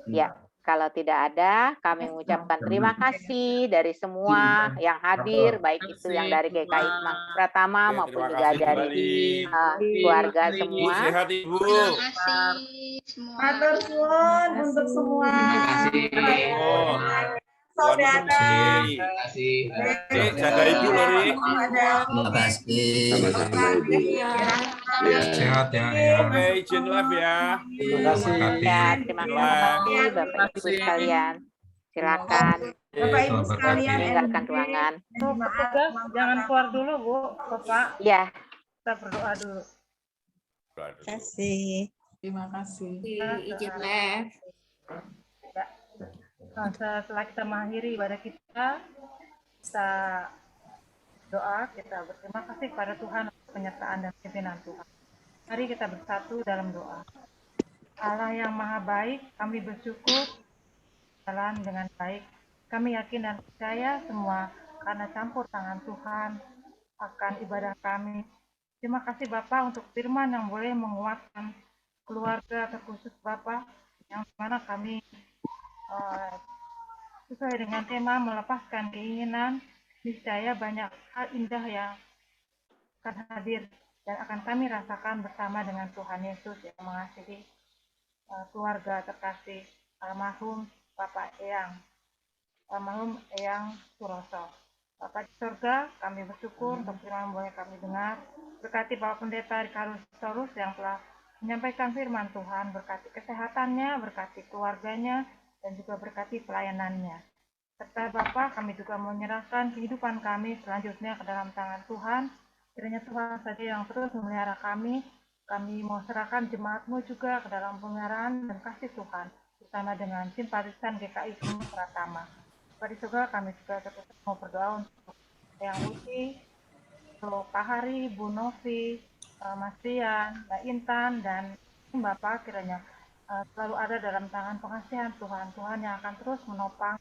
Speaker 2: Ya, kalau tidak ada, kami mengucapkan terima kasih dari semua yang hadir, baik itu yang dari GKI Kemang pertama maupun juga dari keluarga semua.
Speaker 11: Sehat Ibu.
Speaker 10: Terima kasih semua. Matur suwun untuk semua.
Speaker 11: Terima kasih.
Speaker 10: Saudara.
Speaker 11: Terima kasih. Jaga Ibu Lori.
Speaker 13: Terima kasih.
Speaker 11: Sehat ya. Oke, izin live ya.
Speaker 3: Terima kasih.
Speaker 2: Ya, terima kasih Bapak Ibu sekalian. Silakan.
Speaker 10: Bapak Ibu sekalian,
Speaker 2: meninggalkan ruangan.
Speaker 10: petugas jangan keluar dulu, Bu, Bapak.
Speaker 2: Ya.
Speaker 10: Kita berdoa dulu.
Speaker 11: Terima
Speaker 10: kasih. Terima kasih.
Speaker 9: Izin live.
Speaker 10: Setelah kita mengakhiri ibadah kita doa, kita berterima kasih kepada Tuhan atas penyertaan dan pimpinan Tuhan. Mari kita bersatu dalam doa. Allah yang maha baik, kami bersyukur jalan dengan baik. Kami yakin dan percaya semua karena campur tangan Tuhan akan ibadah kami. Terima kasih Bapak untuk firman yang boleh menguatkan keluarga terkhusus Bapak, yang mana kami sesuai dengan tema melepaskan keinginan, niscaya banyak hal indah yang akan hadir dan akan kami rasakan bersama dengan Tuhan Yesus yang mengasihi keluarga terkasih almarhum Bapak almarhum Eyang Suroso. Bapak di surga, kami bersyukur untuk firman boleh kami dengar. Berkati Bapak Pendeta Ricardo Sorus yang telah
Speaker 14: menyampaikan firman Tuhan, berkati kesehatannya, berkati keluarganya, dan juga berkati pelayanannya. Serta Bapa, kami juga menyerahkan kehidupan kami selanjutnya ke dalam tangan Tuhan. Kiranya Tuhan saja yang terus memelihara kami. Kami mau serahkan jemaat-Mu juga ke dalam pemeliharaan dan kasih Tuhan, bersama dengan simpatisan GKI Gunung Pratama. Di surga kami juga tetap mau berdoa untuk Yang Uti, untuk Pak Hari, Bu Novi, Mas Rian, Mbak Intan, dan Bapak kiranya selalu ada dalam tangan pengasihan Tuhan. Tuhan yang akan terus menopang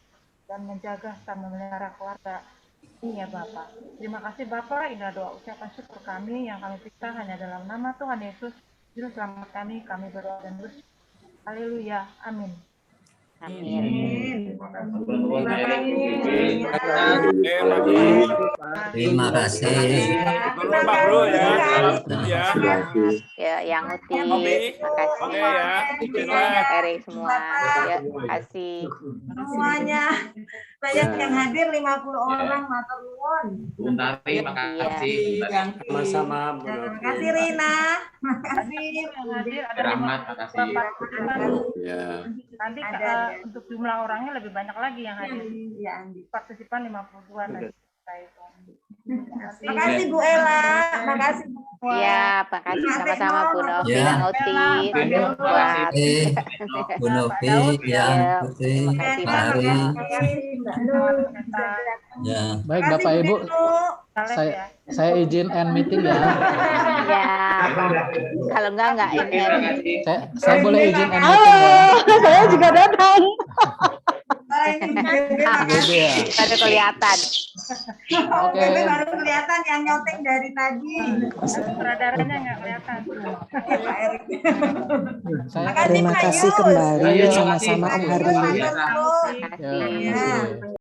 Speaker 14: dan menjaga serta memelihara keluarga ini ya Bapak. Terima kasih Bapak, inilah doa ucapan syukur kami yang kami pisah hanya dalam nama Tuhan Yesus, Juru Selamat kami berdoa dan bersyukur. Haleluya, amin.
Speaker 2: Amin.
Speaker 13: Terima kasih.
Speaker 2: Ya, Yang Uti, makasih. Eri semua. Ya, kasih.
Speaker 10: Semuanya. Banyak yang hadir 50 orang, matur nuwun.
Speaker 6: Bun Tati, makasih.
Speaker 11: Sama-sama.
Speaker 10: Terima kasih Rina.
Speaker 14: Makasih yang hadir ada
Speaker 6: Rahmat, makasih.
Speaker 11: Ya.
Speaker 14: Nanti untuk jumlah orangnya lebih banyak lagi yang hadir.
Speaker 10: Ya, Andi.
Speaker 14: Partisipan 52 tadi.
Speaker 10: Makasih Bu Ella, makasih Bu.
Speaker 2: Ya, makasih sama-sama Bu Novi,
Speaker 13: Ya.
Speaker 2: Yang Uti, buat
Speaker 13: Bu Novi, Yang Uti, Mari. Ya.
Speaker 15: Baik Bapak Ibu, saya izin end meeting ya.
Speaker 2: Ya, kalau enggak ini.
Speaker 15: Saya boleh izin end meeting ya.
Speaker 4: Saya juga datang.
Speaker 15: Gitu ya.
Speaker 2: Baru kelihatan.
Speaker 15: Oke.
Speaker 10: Baru kelihatan yang nyoteng dari tadi.
Speaker 14: Sutradaranya nggak kelihatan.
Speaker 4: Terima kasih kembali
Speaker 3: Ayo,
Speaker 4: sama-sama Om Hari.
Speaker 2: Terima kasih.
Speaker 15: Ya.